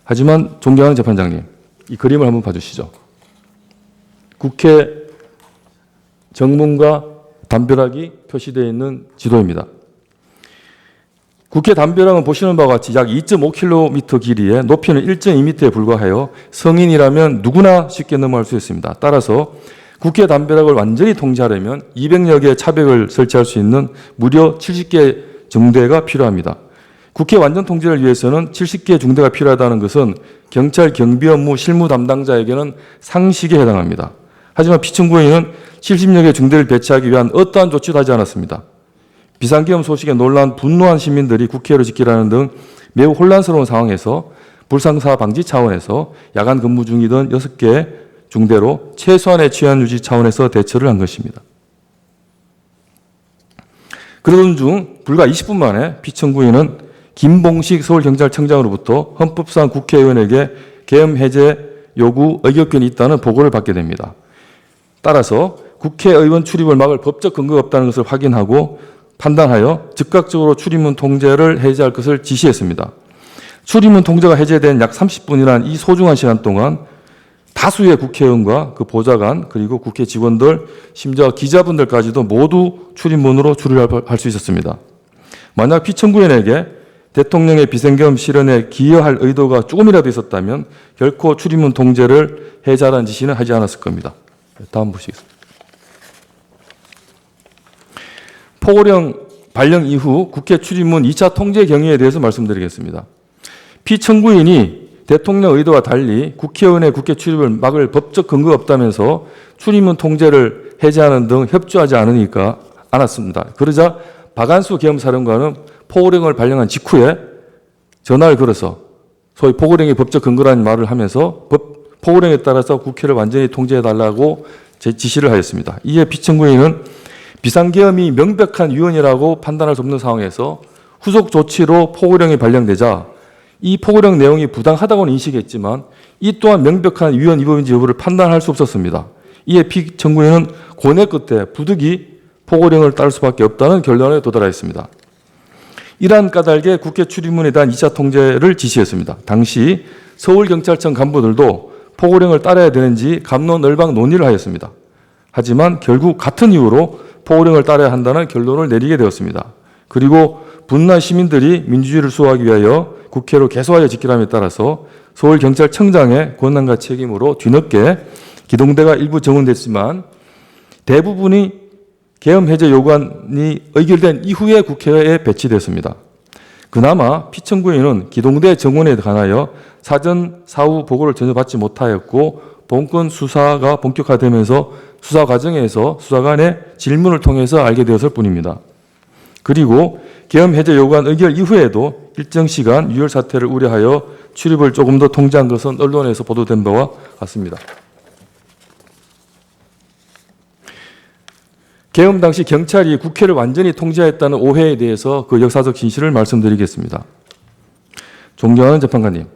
하지만 존경하는 재판장님, 이 그림을 한번 봐주시죠. 국회 정문과 담벼락이 표시되어 있는 지도입니다. 국회 담벼락은 보시는 바와 같이 약 2.5km 길이에 높이는 1.2m에 불과하여 성인이라면 누구나 쉽게 넘어갈 수 있습니다. 따라서 국회 담벼락을 완전히 통제하려면 200여 개의 차벽을 설치할 수 있는 무려 70개 중대가 필요합니다. 국회 완전 통제를 위해서는 70개 중대가 필요하다는 것은 경찰 경비 업무 실무 담당자에게는 상식에 해당합니다. 하지만 피청구인은 70여 개 중대를 배치하기 위한 어떠한 조치도 하지 않았습니다. 비상계엄 소식에 놀란 분노한 시민들이 국회를 지키라는 등 매우 혼란스러운 상황에서 불상사 방지 차원에서 야간 근무 중이던 6개 중대로 최소한의 치안 유지 차원에서 대처를 한 것입니다. 그러던 중 불과 20분 만에 피청구인은 김봉식 서울경찰청장으로부터 헌법상 국회의원에게 계엄 해제 요구 의결권이 있다는 보고를 받게 됩니다. 따라서 국회의원 출입을 막을 법적 근거가 없다는 것을 확인하고 판단하여 즉각적으로 출입문 통제를 해제할 것을 지시했습니다. 출입문 통제가 해제된 약 30분이란 이 소중한 시간 동안 다수의 국회의원과 그 보좌관 그리고 국회 직원들 심지어 기자분들까지도 모두 출입문으로 출입할 수 있었습니다. 만약 피청구인에게 대통령의 비상계엄 실현에 기여할 의도가 조금이라도 있었다면 결코 출입문 통제를 해제하라는 지시는 하지 않았을 겁니다. 다음 보시겠습니다. 포고령 발령 이후 국회 출입문 2차 통제 경위에 대해서 말씀드리겠습니다. 피청구인이 대통령 의도와 달리 국회의원의 국회 출입을 막을 법적 근거가 없다면서 출입문 통제를 해제하는 등 협조하지 않았습니다. 그러자 박안수 계엄사령관은 포고령을 발령한 직후에 전화를 걸어서 소위 포고령이 법적 근거라는 말을 하면서 포고령에 따라서 국회를 완전히 통제해달라고 지시를 하였습니다. 이에 피청구인은 비상계엄이 명백한 위헌이라고 판단할 수 없는 상황에서 후속 조치로 포고령이 발령되자 이 포고령 내용이 부당하다고는 인식했지만 이 또한 명백한 위헌 위법인지 여부를 판단할 수 없었습니다. 이에 피청구인은 고뇌 끝에 부득이 포고령을 따를 수밖에 없다는 결론에 도달하였습니다. 이러한 까닭에 국회 출입문에 대한 2차 통제를 지시했습니다. 당시 서울경찰청 간부들도 포고령을 따라야 되는지 갑론을박 논의를 하였습니다. 하지만 결국 같은 이유로 포고령을 따라야 한다는 결론을 내리게 되었습니다. 그리고 분노한 시민들이 민주주의를 수호하기 위하여 국회로 개소하여 지키람에 따라서 서울경찰청장의 권한과 책임으로 뒤늦게 기동대가 일부 정원됐지만 대부분이 계엄 해제 요구안이 의결된 이후에 국회에 배치됐습니다. 그나마 피청구인은 기동대 정원에 관하여 사전 사후 보고를 전혀 받지 못하였고 본건 수사가 본격화되면서 수사 과정에서 수사관의 질문을 통해서 알게 되었을 뿐입니다. 그리고 계엄 해제 요구안 의결 이후에도 일정 시간 유혈 사태를 우려하여 출입을 조금 더 통제한 것은 언론에서 보도된 바와 같습니다. 계엄 당시 경찰이 국회를 완전히 통제했다는 오해에 대해서 그 역사적 진실을 말씀드리겠습니다. 존경하는 재판관님,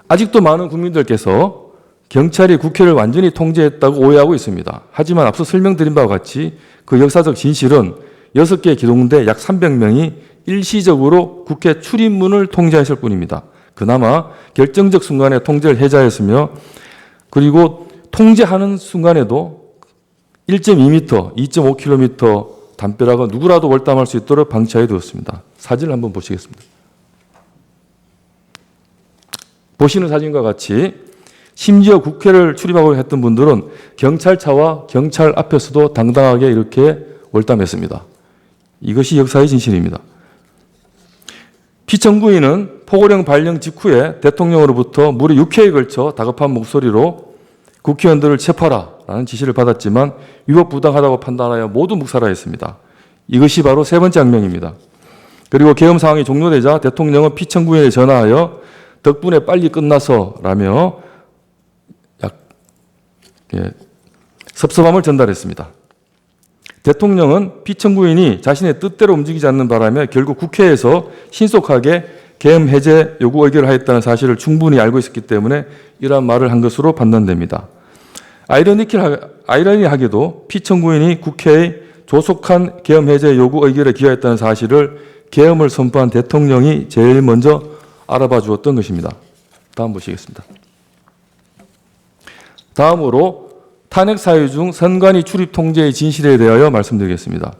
아직도 많은 국민들께서 경찰이 국회를 완전히 통제했다고 오해하고 있습니다. 하지만 앞서 설명드린 바와 같이 그 역사적 진실은 6개 기동대 약 300명이 일시적으로 국회 출입문을 통제했을 뿐입니다. 그나마 결정적 순간에 통제를 해제하였으며 그리고 통제하는 순간에도 1.2m, 2.5km 담벼락은 누구라도 월담할 수 있도록 방치해 두었습니다. 사진을 한번 보시겠습니다. 보시는 사진과 같이 심지어 국회를 출입하고 했던 분들은 경찰차와 경찰 앞에서도 당당하게 이렇게 월담했습니다. 이것이 역사의 진실입니다. 피청구인은 포고령 발령 직후에 대통령으로부터 무려 6회에 걸쳐 다급한 목소리로 국회의원들을 체포하라라는 지시를 받았지만 위법 부당하다고 판단하여 모두 묵살하였습니다. 이것이 바로 세 번째 악명입니다. 그리고 계엄 상황이 종료되자 대통령은 피청구인에 전화하여 덕분에 빨리 끝나서라며 섭섭함을 전달했습니다. 대통령은 피청구인이 자신의 뜻대로 움직이지 않는 바람에 결국 국회에서 신속하게 계엄 해제 요구 의결을 하였다는 사실을 충분히 알고 있었기 때문에 이러한 말을 한 것으로 판단됩니다. 아이러니하게도 피청구인이 국회의 조속한 계엄 해제 요구 의결에 기여했다는 사실을 계엄을 선포한 대통령이 제일 먼저 알아봐 주었던 것입니다. 다음 보시겠습니다. 다음으로 탄핵 사유 중 선관위 출입 통제의 진실에 대하여 말씀드리겠습니다.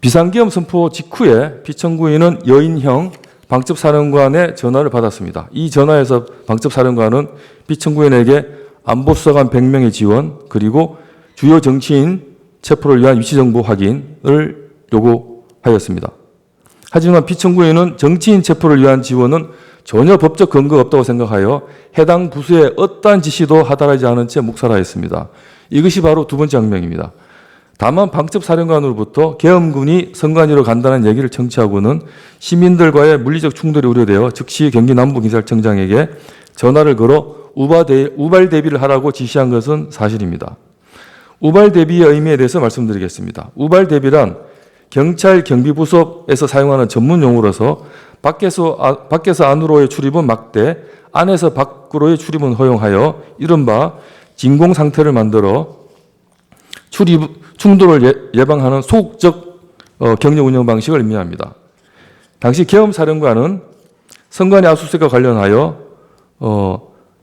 비상계엄 선포 직후에 피청구인은 여인형 방첩사령관의 전화를 받았습니다. 이 전화에서 방첩사령관은 피청구인에게 안보수사관 100명의 지원 그리고 주요 정치인 체포를 위한 위치정보 확인을 요구하였습니다. 하지만 피청구인은 정치인 체포를 위한 지원은 전혀 법적 근거가 없다고 생각하여 해당 부서에 어떠한 지시도 하달하지 않은 채 묵살하였습니다. 이것이 바로 두 번째 악명입니다. 다만 방첩사령관으로부터 계엄군이 선관위로 간다는 얘기를 청취하고는 시민들과의 물리적 충돌이 우려되어 즉시 경기 남부경찰청장에게 전화를 걸어 우발 대비를 하라고 지시한 것은 사실입니다. 우발 대비의 의미에 대해서 말씀드리겠습니다. 우발 대비란 경찰 경비부서에서 사용하는 전문 용어로서 밖에서 안으로의 출입은 막대, 안에서 밖으로의 출입은 허용하여 이른바 진공 상태를 만들어 충돌을 예방하는 소극적 경력 운영 방식을 의미합니다. 당시 계엄사령관은 선관위 압수수색과 관련하여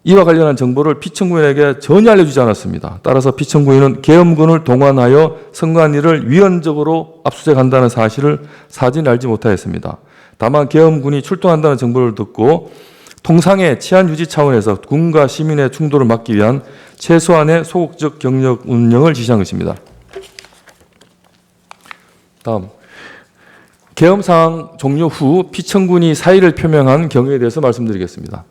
이와 관련한 정보를 피청구인에게 전혀 알려주지 않았습니다. 따라서 피청구인은 계엄군을 동원하여 선관위를 위헌적으로 압수수색한다는 사실을 사전에 알지 못하였습니다. 다만 계엄군이 출동한다는 정보를 듣고 통상의 치안 유지 차원에서 군과 시민의 충돌을 막기 위한 최소한의 소극적 경력 운영을 지시한 것입니다. 다음, 계엄 상황 종료 후 피청군이 사의를 표명한 경우에 대해서 말씀드리겠습니다.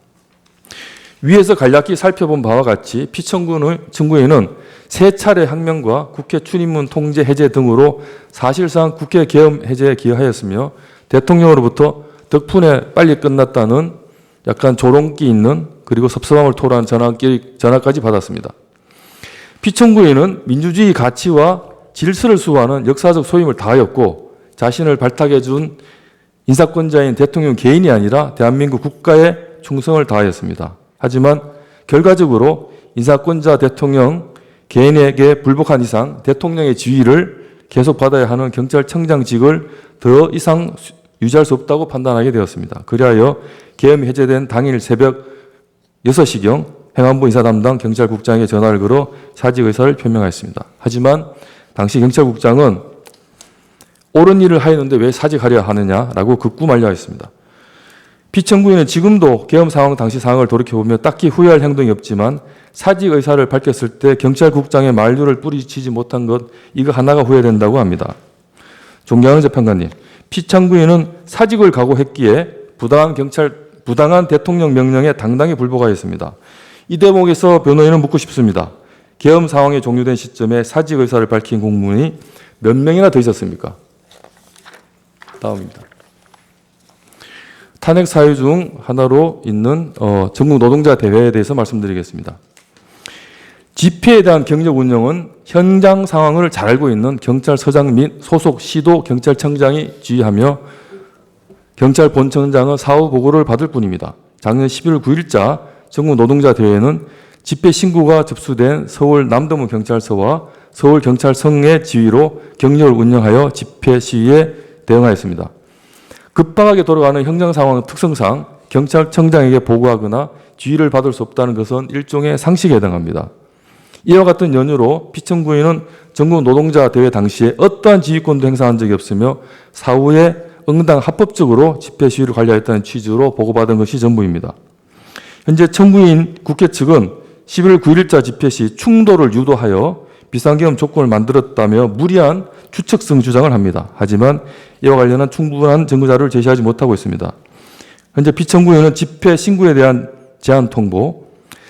위에서 간략히 살펴본 바와 같이 피청구인은 세 차례 항명과 국회 출입문 통제 해제 등으로 사실상 국회 계엄 해제에 기여하였으며 대통령으로부터 덕분에 빨리 끝났다는 약간 조롱기 있는 그리고 섭섭함을 토로한 전화까지 받았습니다. 피청구인은 민주주의 가치와 질서를 수호하는 역사적 소임을 다하였고 자신을 발탁해준 인사권자인 대통령 개인이 아니라 대한민국 국가에 충성을 다하였습니다. 하지만 결과적으로 인사권자 대통령 개인에게 불복한 이상 대통령의 지위를 계속 받아야 하는 경찰청장직을 더 이상 유지할 수 없다고 판단하게 되었습니다. 그리하여 계엄이 해제된 당일 새벽 6시경 행안부 인사담당 경찰국장에게 전화를 걸어 사직 의사를 표명하였습니다. 하지만 당시 경찰국장은 옳은 일을 하였는데 왜 사직하려 하느냐라고 극구 만류하였습니다. 피청구인은 지금도 계엄 상황 당시 상황을 돌이켜보며 딱히 후회할 행동이 없지만 사직 의사를 밝혔을 때 경찰국장의 만류를 뿌리치지 못한 것 이거 하나가 후회된다고 합니다. 존경하는 재판관님, 피청구인은 사직을 각오했기에 부당한 대통령 명령에 당당히 불복하였습니다. 이 대목에서 변호인은 묻고 싶습니다. 계엄 상황이 종료된 시점에 사직 의사를 밝힌 공무원이 몇 명이나 더 있었습니까? 다음입니다. 탄핵 사유 중 하나로 있는 전국 노동자 대회에 대해서 말씀드리겠습니다. 집회에 대한 경력 운영은 현장 상황을 잘 알고 있는 경찰서장 및 소속 시도 경찰청장이 지휘하며 경찰본청장은 사후 보고를 받을 뿐입니다. 작년 11월 9일자 전국 노동자 대회는 집회 신고가 접수된 서울 남대문 경찰서와 서울 경찰청의 지휘로 경력을 운영하여 집회 시위에 대응하였습니다. 급박하게 돌아가는 현장 상황 특성상 경찰청장에게 보고하거나 지휘를 받을 수 없다는 것은 일종의 상식에 해당합니다. 이와 같은 연유로 피청구인은 전국 노동자 대회 당시에 어떠한 지휘권도 행사한 적이 없으며 사후에 응당 합법적으로 집회 시위를 관리하였다는 취지로 보고받은 것이 전부입니다. 현재 청구인 국회 측은 11월 9일자 집회 시 충돌을 유도하여 비상계엄 조건을 만들었다며 무리한 추측성 주장을 합니다. 하지만 이와 관련한 충분한 증거자료를 제시하지 못하고 있습니다. 현재 피청구인은 집회 신고에 대한 제한 통보,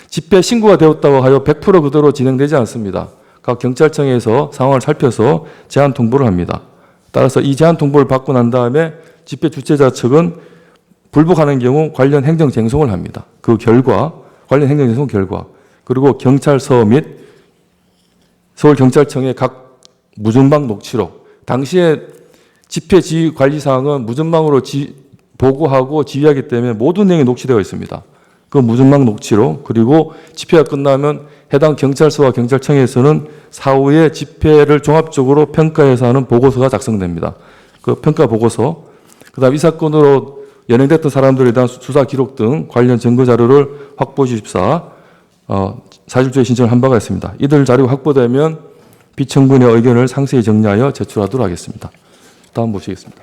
집회 신고가 되었다고 하여 100% 그대로 진행되지 않습니다. 각 경찰청에서 상황을 살펴서 제한 통보를 합니다. 따라서 이 제한 통보를 받고 난 다음에 집회 주최자 측은 불복하는 경우 관련 행정쟁송을 합니다. 그 결과, 관련 행정쟁송 결과, 그리고 경찰서 및 서울경찰청의 각 무전방 녹취록, 당시에 집회 지휘 관리 사항은 무전방으로 보고하고 지휘하기 때문에 모든 내용이 녹취되어 있습니다. 그 무전방 녹취록, 그리고 집회가 끝나면 해당 경찰서와 경찰청에서는 사후에 집회를 종합적으로 평가해서 하는 보고서가 작성됩니다. 그 평가 보고서, 그다음 이 사건으로 연행됐던 사람들에 대한 수사 기록 등 관련 증거 자료를 확보해 주십사 사실조회 신청을 한 바가 있습니다. 이들 자료가 확보되면 피청구인의 의견을 상세히 정리하여 제출하도록 하겠습니다. 다음 보시겠습니다.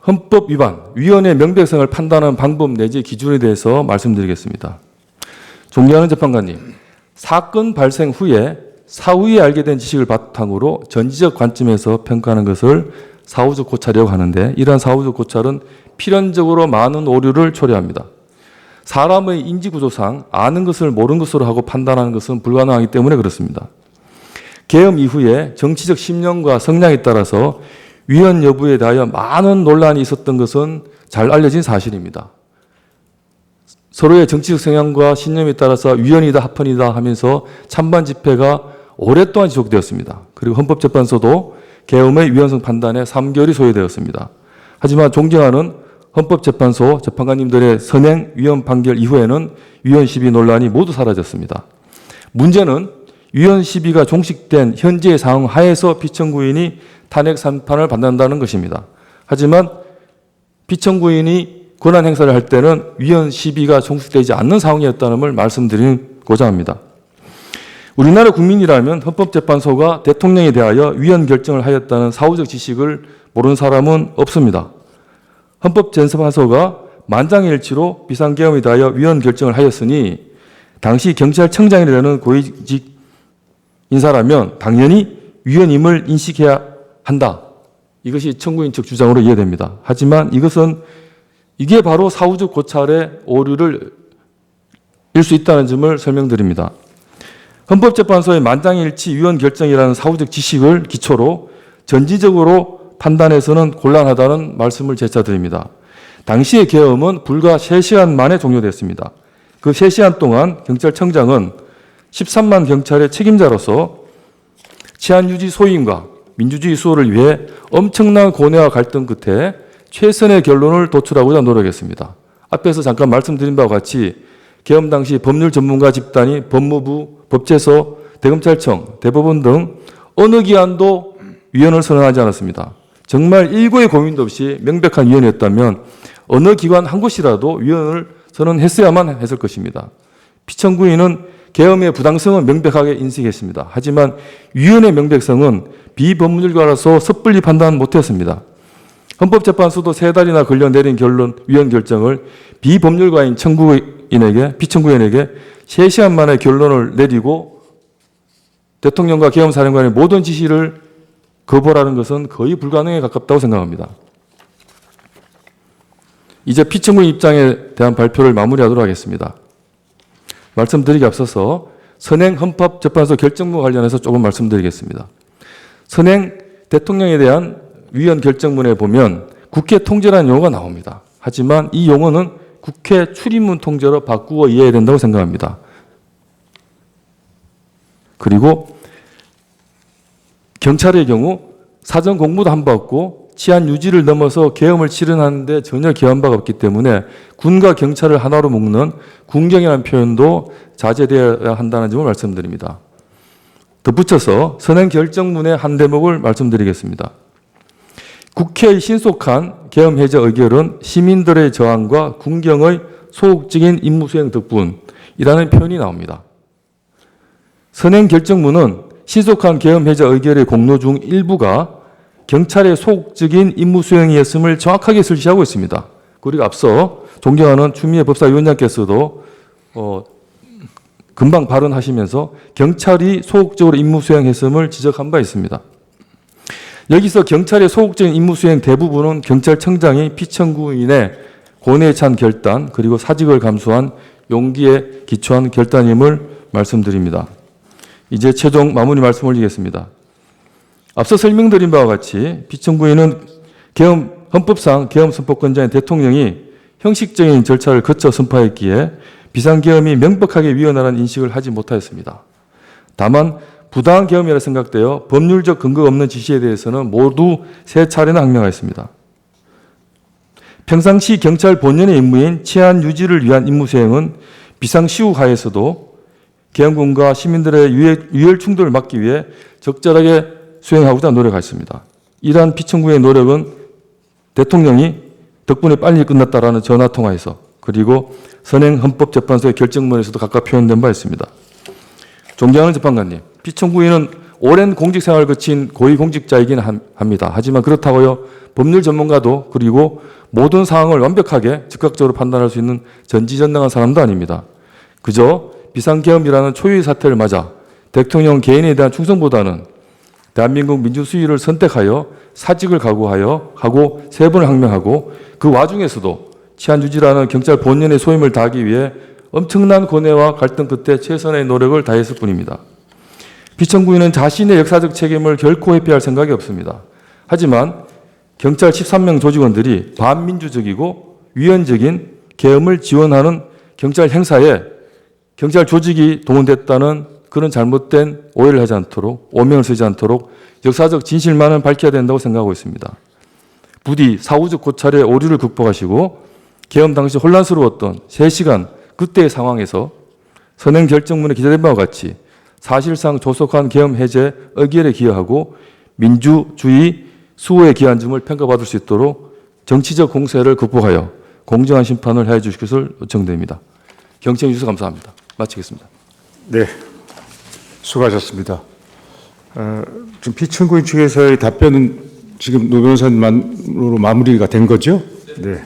헌법 위반, 위헌의 명백성을 판단하는 방법 내지 기준에 대해서 말씀드리겠습니다. 존경하는 재판관님, 사건 발생 후에 사후에 알게 된 지식을 바탕으로 전지적 관점에서 평가하는 것을 사후적 고찰이라고 하는데, 이러한 사후적 고찰은 필연적으로 많은 오류를 초래합니다. 사람의 인지구조상 아는 것을 모르는 것으로 하고 판단하는 것은 불가능하기 때문에 그렇습니다. 계엄 이후에 정치적 신념과 성향에 따라서 위헌 여부에 대하여 많은 논란이 있었던 것은 잘 알려진 사실입니다. 서로의 정치적 성향과 신념에 따라서 위헌이다 합헌이다 하면서 찬반 집회가 오랫동안 지속되었습니다. 그리고 헌법재판소도 계엄의 위헌성 판단에 3개월이 소요되었습니다. 하지만 존경하는 헌법재판소 재판관님들의 선행 위헌 판결 이후에는 위헌 시비 논란이 모두 사라졌습니다. 문제는 위헌 시비가 종식된 현재의 상황 하에서 피청구인이 탄핵 심판을 받는다는 것입니다. 하지만 피청구인이 권한 행사를 할 때는 위헌 시비가 종식되지 않는 상황이었다는 걸 말씀드리고자 합니다. 우리나라 국민이라면 헌법재판소가 대통령에 대하여 위헌 결정을 하였다는 사후적 지식을 모르는 사람은 없습니다. 헌법재판소가 만장일치로 비상계엄에 대하여 위헌 결정을 하였으니 당시 경찰청장이라는 고위직 인사라면 당연히 위헌임을 인식해야 한다. 이것이 청구인 측 주장으로 이해됩니다. 하지만 이게 바로 사후적 고찰의 오류를 일 수 있다는 점을 설명드립니다. 헌법재판소의 만장일치 위헌 결정이라는 사후적 지식을 기초로 전지적으로 판단해서는 곤란하다는 말씀을 재차드립니다. 당시의 계엄은 불과 3시간 만에 종료됐습니다. 그 3시간 동안 경찰청장은 13만 경찰의 책임자로서 치안 유지 소임과 민주주의 수호를 위해 엄청난 고뇌와 갈등 끝에 최선의 결론을 도출하고자 노력했습니다. 앞에서 잠깐 말씀드린 바와 같이 계엄 당시 법률 전문가 집단이 법무부, 법제소, 대검찰청, 대법원 등 어느 기관도 위원을 선언하지 않았습니다. 정말 일고의 고민도 없이 명백한 위원이었다면 어느 기관 한 곳이라도 위원을 선언했어야만 했을 것입니다. 피청구인은 계엄의 부당성은 명백하게 인식했습니다. 하지만 위원의 명백성은 비법률가로서 섣불리 판단 못했습니다. 헌법재판소도 3달이나 걸려 내린 위원 결정을 비법률가인 피청구인에게 3시간 만에 결론을 내리고 대통령과 계엄사령관의 모든 지시를 거부하라는 것은 거의 불가능에 가깝다고 생각합니다. 이제 피청구인 입장에 대한 발표를 마무리하도록 하겠습니다. 말씀드리기 앞서서 선행 헌법재판소 결정문 관련해서 조금 말씀드리겠습니다. 선행 대통령에 대한 위원 결정문에 보면 국회 통제라는 용어가 나옵니다. 하지만 이 용어는 국회 출입문 통제로 바꾸어 이해해야 된다고 생각합니다. 그리고 경찰의 경우 사전 공부도 한 바 없고 치안 유지를 넘어서 계엄을 실현하는데 전혀 기여한 바가 없기 때문에 군과 경찰을 하나로 묶는 군경이라는 표현도 자제되어야 한다는 점을 말씀드립니다. 덧붙여서 선행 결정문의 한 대목을 말씀드리겠습니다. 국회의 신속한 계엄 해제 의결은 시민들의 저항과 군경의 소극적인 임무 수행 덕분이라는 표현이 나옵니다. 선행 결정문은 신속한 계엄 해제 의결의 공로 중 일부가 경찰의 소극적인 임무 수행이었음을 정확하게 설치하고 있습니다. 그리고 앞서 존경하는 추미애 법사위원장께서도 금방 발언하시면서 경찰이 소극적으로 임무 수행했음을 지적한 바 있습니다. 여기서 경찰의 소극적인 임무 수행 대부분은 경찰청장이 피청구인의 고뇌에 찬 결단 그리고 사직을 감수한 용기에 기초한 결단임을 말씀드립니다. 이제 최종 마무리 말씀 올리겠습니다. 앞서 설명드린 바와 같이 피청구인은 헌법상 계엄 선포권자인 대통령이 형식적인 절차를 거쳐 선포했기에 비상계엄이 명백하게 위헌하라는 인식을 하지 못하였습니다. 다만 부당한 계엄이라 생각되어 법률적 근거가 없는 지시에 대해서는 모두 3차례나 항명하였습니다. 평상시 경찰 본연의 임무인 치안 유지를 위한 임무 수행은 비상시후 하에서도 계엄군과 시민들의 유혈 충돌을 막기 위해 적절하게 수행하고자 노력했습니다. 이러한 피청구의 노력은 대통령이 덕분에 빨리 끝났다라는 전화통화에서 그리고 선행 헌법재판소의 결정문에서도 각각 표현된 바 있습니다. 존경하는 재판관님, 피청구인은 오랜 공직생활을 거친 고위공직자이긴 합니다. 하지만 그렇다고요 법률 전문가도 그리고 모든 상황을 완벽하게 즉각적으로 판단할 수 있는 전지전능한 사람도 아닙니다. 그저 비상계엄이라는 초유의 사태를 맞아 대통령 개인에 대한 충성보다는 대한민국 민주수위를 선택하여 사직을 각오하여 하고 3번을 항명하고 그 와중에서도 치안유지라는 경찰 본연의 소임을 다하기 위해 엄청난 고뇌와 갈등 끝에 최선의 노력을 다했을 뿐입니다. 피청구인은 자신의 역사적 책임을 결코 회피할 생각이 없습니다. 하지만 경찰 13명 조직원들이 반민주적이고 위헌적인 계엄을 지원하는 경찰 행사에 경찰 조직이 동원됐다는 그런 잘못된 오해를 하지 않도록 오명을 쓰지 않도록 역사적 진실만을 밝혀야 된다고 생각하고 있습니다. 부디 사후적 고찰의 오류를 극복하시고 계엄 당시 혼란스러웠던 3시간 그때의 상황에서 선행 결정문에 기재된 바와 같이 사실상 조속한 계엄 해제 의결에 기여하고 민주주의 수호에 기여한 점을 평가받을 수 있도록 정치적 공세를 극복하여 공정한 심판을 해 주실 것을 요청드립니다. 경청해 주셔서 감사합니다. 마치겠습니다. 네, 수고하셨습니다. 지금 피청구인 측에서의 답변은 지금 노 변호사님만으로 마무리가 된 거죠? 네,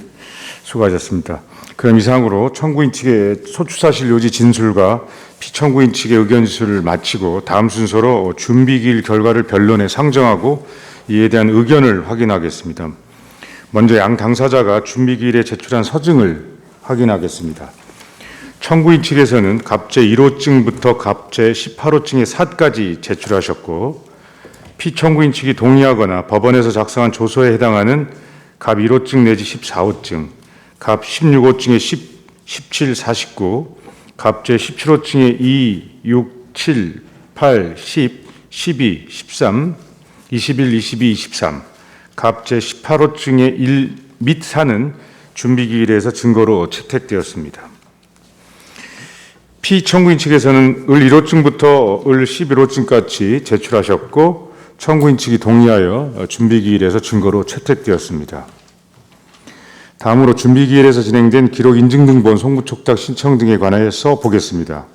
수고하셨습니다. 그럼 이상으로 청구인 측의 소추사실 요지 진술과 피청구인 측의 의견 진술을 마치고 다음 순서로 준비기일 결과를 변론에 상정하고 이에 대한 의견을 확인하겠습니다. 먼저 양 당사자가 준비기일에 제출한 서증을 확인하겠습니다. 청구인 측에서는 갑제 1호증부터 갑제 18호증의 사까지 제출하셨고 피청구인 측이 동의하거나 법원에서 작성한 조서에 해당하는 갑 1호증 내지 14호증, 갑 16호증의 17, 49, 갑제 17호층에 2, 6, 7, 8, 10, 12, 13, 21, 22, 23, 갑제 18호층에 1 및 4는 준비기일에서 증거로 채택되었습니다. 피청구인 측에서는 을 1호층부터 을 11호층까지 제출하셨고 청구인 측이 동의하여 준비기일에서 증거로 채택되었습니다. 다음으로 준비기일에서 진행된 기록 인증 등본 송부촉탁 신청 등에 관하여서 보겠습니다.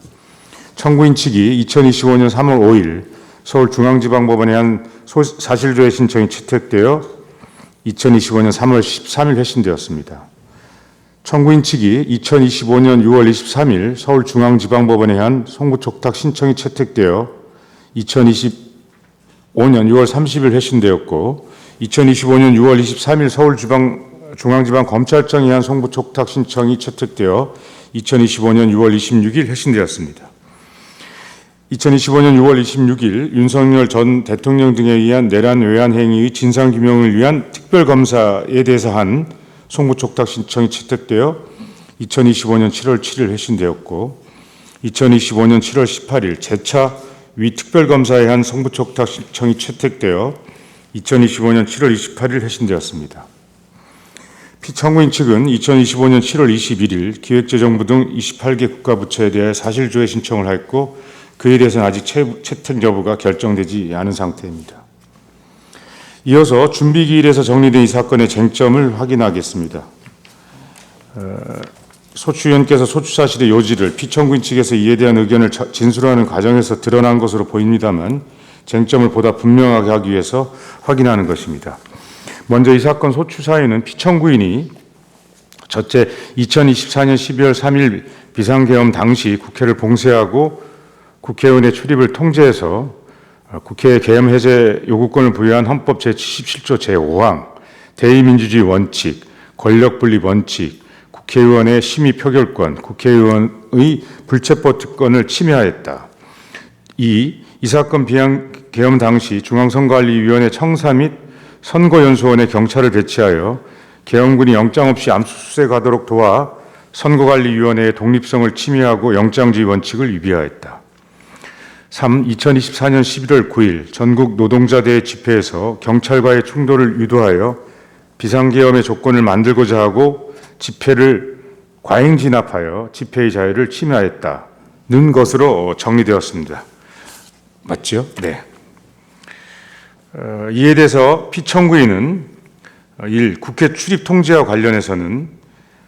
청구인 측이 2025년 3월 5일 서울중앙지방법원에 한 사실조회 신청이 채택되어 2025년 3월 13일 회신되었습니다. 청구인 측이 2025년 6월 23일 서울중앙지방법원에 한 송부촉탁 신청이 채택되어 2025년 6월 30일 회신되었고 2025년 6월 23일 서울중앙지방검찰청에 한 송부촉탁 신청이 채택되어 2025년 6월 26일 회신되었습니다. 2025년 6월 26일 윤석열 전 대통령 등에 의한 내란 외환 행위의 진상규명을 위한 특별검사에 대해서 한 송부촉탁 신청이 채택되어 2025년 7월 7일 회신되었고 2025년 7월 18일 재차 위 특별검사에 한 송부촉탁 신청이 채택되어 2025년 7월 28일 회신되었습니다. 피청구인 측은 2025년 7월 21일 기획재정부 등 28개 국가부처에 대해 사실조회 신청을 하였고 그에 대해서는 아직 채택 여부가 결정되지 않은 상태입니다. 이어서 준비기일에서 정리된 이 사건의 쟁점을 확인하겠습니다. 소추위원께서 소추 사실의 요지를 피청구인 측에서 이에 대한 의견을 진술하는 과정에서 드러난 것으로 보입니다만 쟁점을 보다 분명하게 하기 위해서 확인하는 것입니다. 먼저 이 사건 소추 사유는 피청구인이 첫째 2024년 12월 3일 비상계엄 당시 국회를 봉쇄하고 국회의원의 출입을 통제해서 국회에 계엄 해제 요구권을 부여한 헌법 제77조 제5항, 대의민주주의 원칙, 권력분립 원칙, 국회의원의 심의 표결권, 국회의원의 불체포 특권을 침해하였다. 이 사건 비상계엄 당시 중앙선거관리위원회 청사 및 선거연수원에 경찰을 배치하여 계엄군이 영장 없이 압수수색하도록 도와 선거관리위원회의 독립성을 침해하고 영장주의 원칙을 위배하였다. 3. 2024년 11월 9일 전국 노동자대회 집회에서 경찰과의 충돌을 유도하여 비상계엄의 조건을 만들고자 하고 집회를 과잉 진압하여 집회의 자유를 침해하였다는 것으로 정리되었습니다. 맞죠? 네. 이에 대해서 피청구인은 1. 국회 출입 통제와 관련해서는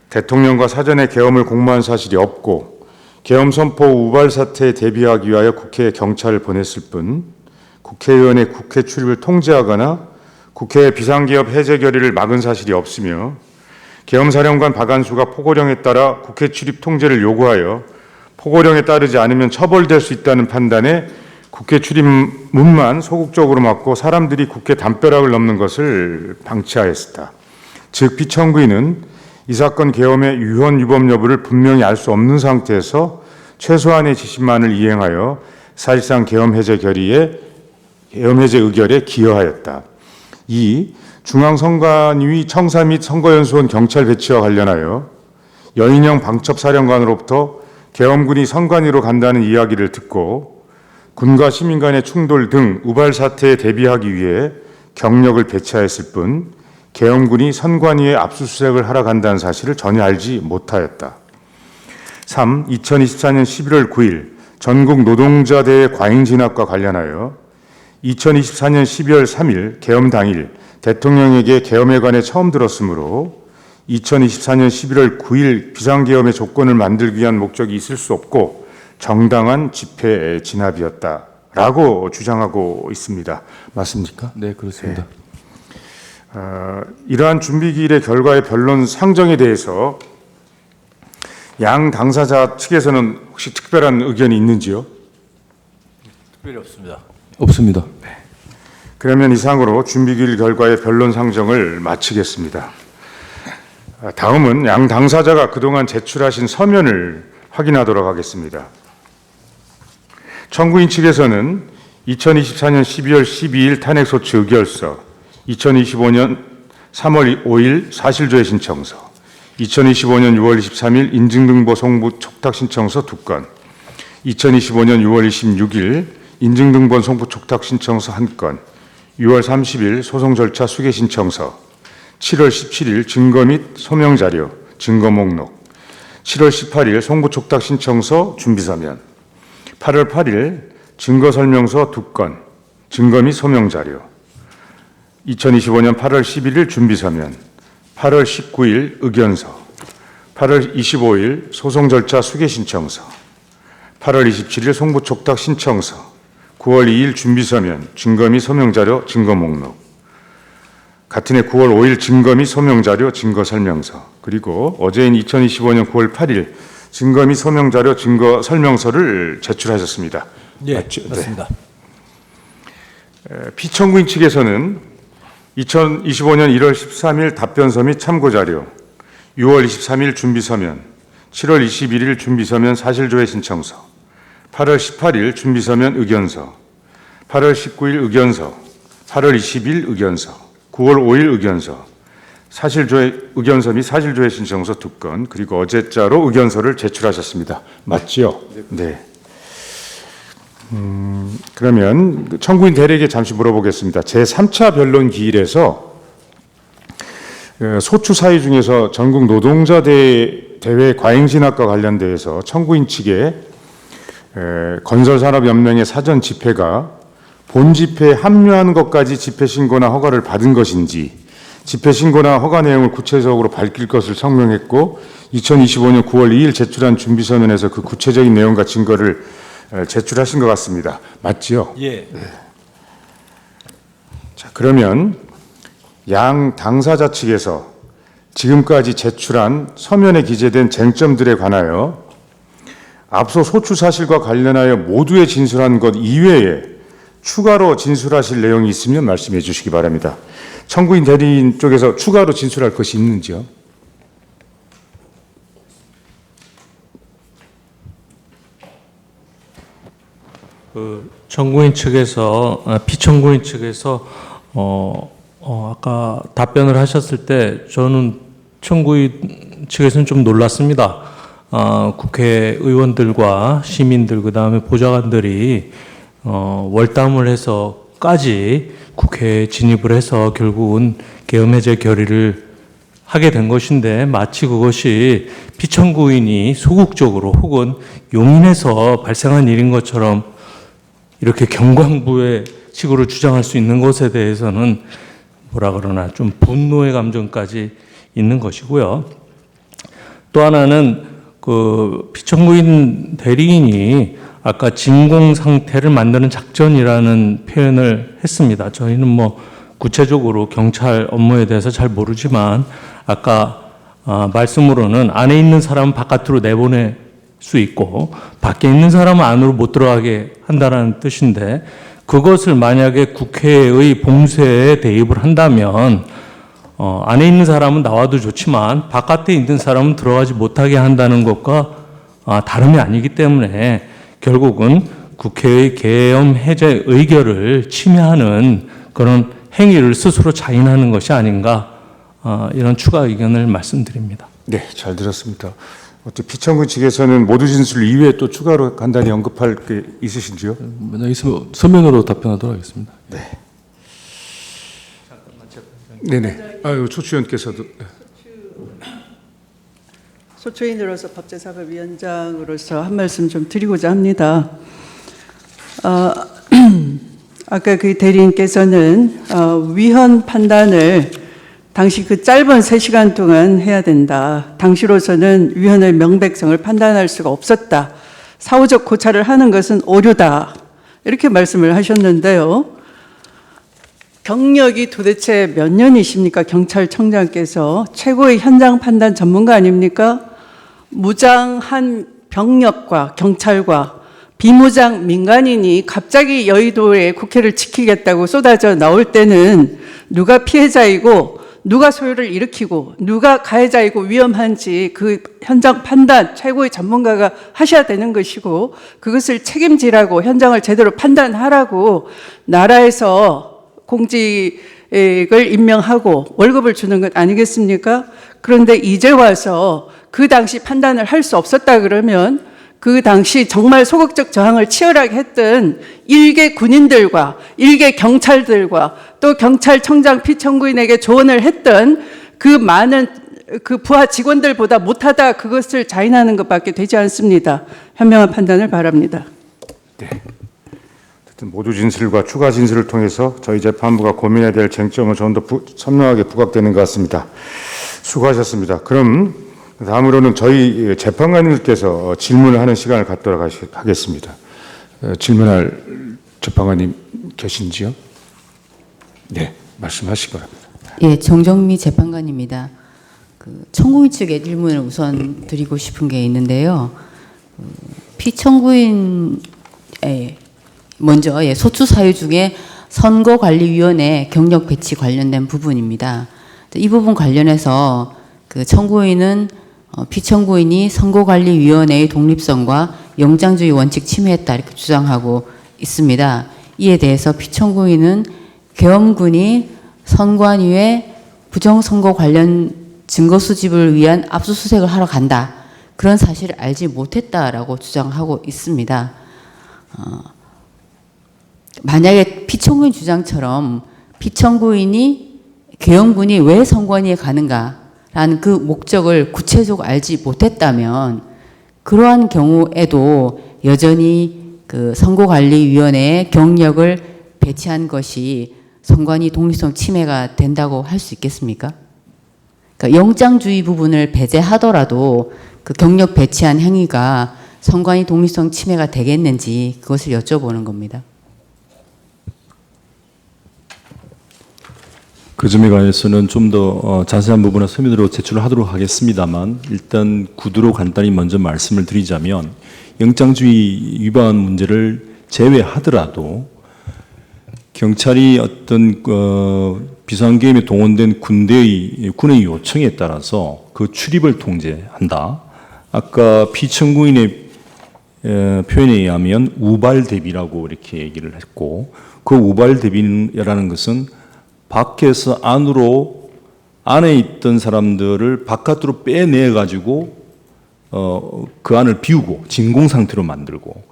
대통령과 사전에 계엄을 공모한 사실이 없고 계엄 선포 우발 사태에 대비하기 위하여 국회에 경찰을 보냈을 뿐 국회의원의 국회 출입을 통제하거나 국회의 비상계엄 해제 결의를 막은 사실이 없으며 계엄사령관 박안수가 포고령에 따라 국회 출입 통제를 요구하여 포고령에 따르지 않으면 처벌될 수 있다는 판단에 국회 출입문만 소극적으로 막고 사람들이 국회 담벼락을 넘는 것을 방치하였다. 즉 피청구인은 이 사건 계엄의 유언 유법 여부를 분명히 알 수 없는 상태에서 최소한의 지시만을 이행하여 사실상 계엄 해제 의결에 기여하였다. 2. 중앙선관위 청사 및 선거연수원 경찰 배치와 관련하여 여인영 방첩사령관으로부터 계엄군이 선관위로 간다는 이야기를 듣고 군과 시민 간의 충돌 등 우발 사태에 대비하기 위해 경력을 배치하였을 뿐 계엄군이 선관위에 압수수색을 하러 간다는 사실을 전혀 알지 못하였다. 3. 2024년 11월 9일 전국 노동자대회 과잉 진압과 관련하여 2024년 12월 3일 계엄 당일 대통령에게 계엄에 관해 처음 들었으므로 2024년 11월 9일 비상계엄의 조건을 만들기 위한 목적이 있을 수 없고 정당한 집회 진압이었다라고 주장하고 있습니다. 맞습니까? 네, 그렇습니다. 이러한 준비기일의 결과의 변론 상정에 대해서 양 당사자 측에서는 혹시 특별한 의견이 있는지요? 특별히 없습니다. 없습니다. 그러면 이상으로 준비기일 결과의 변론 상정을 마치겠습니다. 다음은 양 당사자가 그동안 제출하신 서면을 확인하도록 하겠습니다. 청구인 측에서는 2024년 12월 12일 탄핵소추 의결서, 2025년 3월 5일 사실조회 신청서, 2025년 6월 23일 인증등본 송부 촉탁 신청서 2건, 2025년 6월 26일 인증등본 송부 촉탁 신청서 1건, 6월 30일 소송 절차 수개 신청서, 7월 17일 증거 및 소명 자료, 증거 목록, 7월 18일 송부 촉탁 신청서 준비 서면, 8월 8일 증거 설명서 2건, 증거 및 소명 자료, 2025년 8월 11일 준비 서면, 8월 19일 의견서, 8월 25일 소송 절차 수개 신청서, 8월 27일 송부 촉탁 신청서, 9월 2일 준비 서면, 증거 및 소명 자료, 증거 목록, 같은 해 9월 5일 증거 및 소명 자료, 증거 설명서, 그리고 어제인 2025년 9월 8일 증거 및 소명 자료, 증거 설명서를 제출하셨습니다. 예, 맞죠? 맞습니다. 피청구인 측에서는 2025년 1월 13일 답변서 및 참고 자료, 6월 23일 준비 서면, 7월 21일 준비 서면 사실조회 신청서, 8월 18일 준비 서면 의견서, 8월 19일 의견서, 8월 20일 의견서, 9월 5일 의견서, 사실조회 의견서 및 사실조회 신청서 2건, 그리고 어제자로 의견서를 제출하셨습니다. 맞지요? 네. 그러면 청구인 대리에게 잠시 물어보겠습니다. 제3차 변론 기일에서 소추 사유 중에서 전국 노동자 대회 과잉진압과 관련돼서 청구인 측에 건설산업연맹의 사전 집회가 본 집회에 합류한 것까지 집회 신고나 허가를 받은 것인지, 집회 신고나 허가 내용을 구체적으로 밝힐 것을 성명했고 2025년 9월 2일 제출한 준비 서면에서 그 구체적인 내용과 증거를 제출하신 것 같습니다. 맞지요? 예. 자, 그러면 양 당사자 측에서 지금까지 제출한 서면에 기재된 쟁점들에 관하여 앞서 소추 사실과 관련하여 모두의 진술한 것 이외에 추가로 진술하실 내용이 있으면 말씀해 주시기 바랍니다. 청구인 대리인 쪽에서 추가로 진술할 것이 있는지요? 청구인 측에서 피청구인 측에서 아까 답변을 하셨을 때 저는 청구인 측에서는 좀 놀랐습니다. 국회의원들과 시민들 그다음에 보좌관들이 월담을 해서까지 국회에 진입을 해서 결국은 계엄 해제 결의를 하게 된 것인데 마치 그것이 피청구인이 소극적으로 혹은 용인해서 발생한 일인 것처럼 이렇게 경광부의 식으로 주장할 수 있는 것에 대해서는 뭐라 그러나 좀 분노의 감정까지 있는 것이고요. 또 하나는 그 피청구인 대리인이 아까 진공 상태를 만드는 작전이라는 표현을 했습니다. 저희는 뭐 구체적으로 경찰 업무에 대해서 잘 모르지만 아까 말씀으로는 안에 있는 사람은 바깥으로 내보낼 수 있고 밖에 있는 사람은 안으로 못 들어가게 한다는 뜻인데 그것을 만약에 국회의 봉쇄에 대입을 한다면 안에 있는 사람은 나와도 좋지만 바깥에 있는 사람은 들어가지 못하게 한다는 것과 다름이 아니기 때문에 결국은 국회의 계엄 해제 의결을 침해하는 그런 행위를 스스로 자인하는 것이 아닌가 이런 추가 의견을 말씀드립니다. 네, 잘 들었습니다. 어떻게 피청구 측에서는 모두 진술 이외에 또 추가로 간단히 언급할 게 있으신지요? 만약 있으면 서면으로 답변하도록 하겠습니다. 네. 네네. 아유, 초추위원께서도. 소추인으로서 법제사법위원장으로서 한 말씀 좀 드리고자 합니다. 아까 그 대리인께서는 위헌 판단을 당시 그 짧은 3시간 동안 해야 된다. 당시로서는 위헌의 명백성을 판단할 수가 없었다. 사후적 고찰을 하는 것은 오류다. 이렇게 말씀을 하셨는데요. 경력이 도대체 몇 년이십니까? 경찰청장께서 최고의 현장 판단 전문가 아닙니까? 무장한 병력과 경찰과 비무장 민간인이 갑자기 여의도에 국회를 지키겠다고 쏟아져 나올 때는 누가 피해자이고 누가 소요를 일으키고 누가 가해자이고 위험한지 그 현장 판단 최고의 전문가가 하셔야 되는 것이고 그것을 책임지라고 현장을 제대로 판단하라고 나라에서 공직 임명하고 월급을 주는 것 아니겠습니까? 그런데 이제 와서 그 당시 판단을 할 수 없었다 그러면 그 당시 정말 소극적 저항을 치열하게 했던 일개 군인들과 일개 경찰들과 또 경찰청장 피청구인에게 조언을 했던 그 많은 그 부하 직원들보다 못하다 그것을 자인하는 것밖에 되지 않습니다. 현명한 판단을 바랍니다. 어쨌든 모두 진술과 추가 진술을 통해서 저희 재판부가 고민해야 될 쟁점은 좀 더 선명하게 부각되는 것 같습니다. 수고하셨습니다. 그럼 다음으로는 저희 재판관님께서 질문을 하는 시간을 갖도록 하겠습니다. 질문할 재판관님 계신지요? 네, 말씀하시기 바랍니다. 예, 정정미 재판관입니다. 청구인 측에 질문을 우선 드리고 싶은 게 있는데요. 피청구인 먼저 소추 사유 중에 선거관리위원회 경력 배치 관련된 부분입니다. 이 부분 관련해서 그 청구인은 피청구인이 선거관리위원회의 독립성과 영장주의 원칙 침해했다 이렇게 주장하고 있습니다. 이에 대해서 피청구인은 계엄군이 선관위에 부정선거 관련 증거 수집을 위한 압수수색을 하러 간다. 그런 사실을 알지 못했다라고 주장하고 있습니다. 만약에 피청구인 주장처럼 피청구인이 계엄군이 왜 선관위에 가는가라는 그 목적을 구체적으로 알지 못했다면 그러한 경우에도 여전히 그 선거관리위원회에 경력을 배치한 것이 선관위 독립성 침해가 된다고 할 수 있겠습니까? 그러니까 영장주의 부분을 배제하더라도 그 경력 배치한 행위가 선관위 독립성 침해가 되겠는지 그것을 여쭤보는 겁니다. 그 점에 관해서는 좀 더 자세한 부분은 서면으로 제출을 하도록 하겠습니다만 일단 구두로 간단히 먼저 말씀을 드리자면 영장주의 위반 문제를 제외하더라도 경찰이 어떤 비상계엄에 동원된 군의 요청에 따라서 그 출입을 통제한다. 아까 피청구인의 표현에 의하면 우발 대비라고 이렇게 얘기를 했고 그 우발 대비라는 것은 밖에서 안에 있던 사람들을 바깥으로 빼내 가지고 그 안을 비우고 진공 상태로 만들고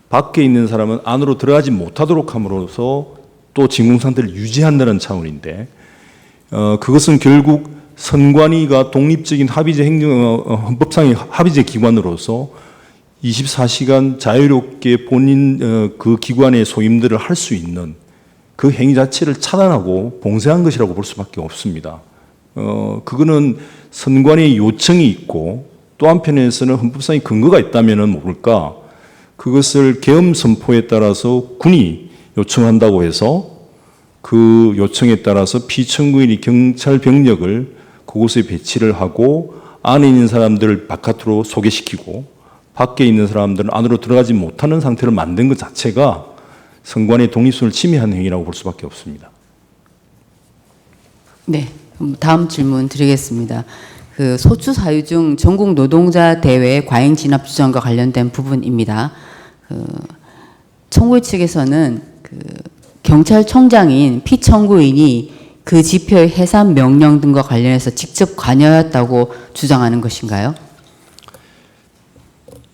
밖에 있는 사람은 안으로 들어가지 못하도록 함으로써 또 진공 상태를 유지한다는 차원인데 그것은 결국 선관위가 독립적인 합의제 헌법상의 합의제 기관으로서 24시간 자유롭게 본인 그 기관의 소임들을 할 수 있는 그 행위 자체를 차단하고 봉쇄한 것이라고 볼 수밖에 없습니다. 그거는 선관위의 요청이 있고 또 한편에서는 헌법상의 근거가 있다면은 모를까 그것을 계엄 선포에 따라서 군이 요청한다고 해서 그 요청에 따라서 피청구인이 경찰 병력을 그곳에 배치를 하고 안에 있는 사람들을 바깥으로 소개시키고 밖에 있는 사람들은 안으로 들어가지 못하는 상태를 만든 것 자체가 선관위의 독립성을 침해한 행위라고 볼 수밖에 없습니다. 네, 다음 질문 드리겠습니다. 그 소추 사유 중 전국 노동자 대회 과잉 진압 주장과 관련된 부분입니다. 청구인 측에서는 그 경찰청장인 피청구인이 그 집회의 해산 명령 등과 관련해서 직접 관여했다고 주장하는 것인가요?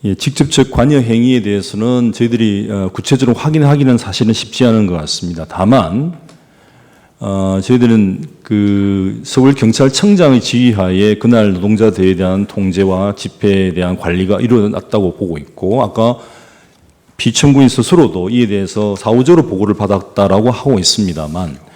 예, 직접적 관여 행위에 대해서는 저희들이 구체적으로 확인하기는 사실은 쉽지 않은 것 같습니다. 다만 저희들은 그 서울경찰청장의 지휘하에 그날 노동자 대회에 대한 통제와 집회에 대한 관리가 이루어졌다고 보고 있고 아까 피청구인 스스로도 이에 대해서 사후적으로 보고를 받았다라고 하고 있습니다만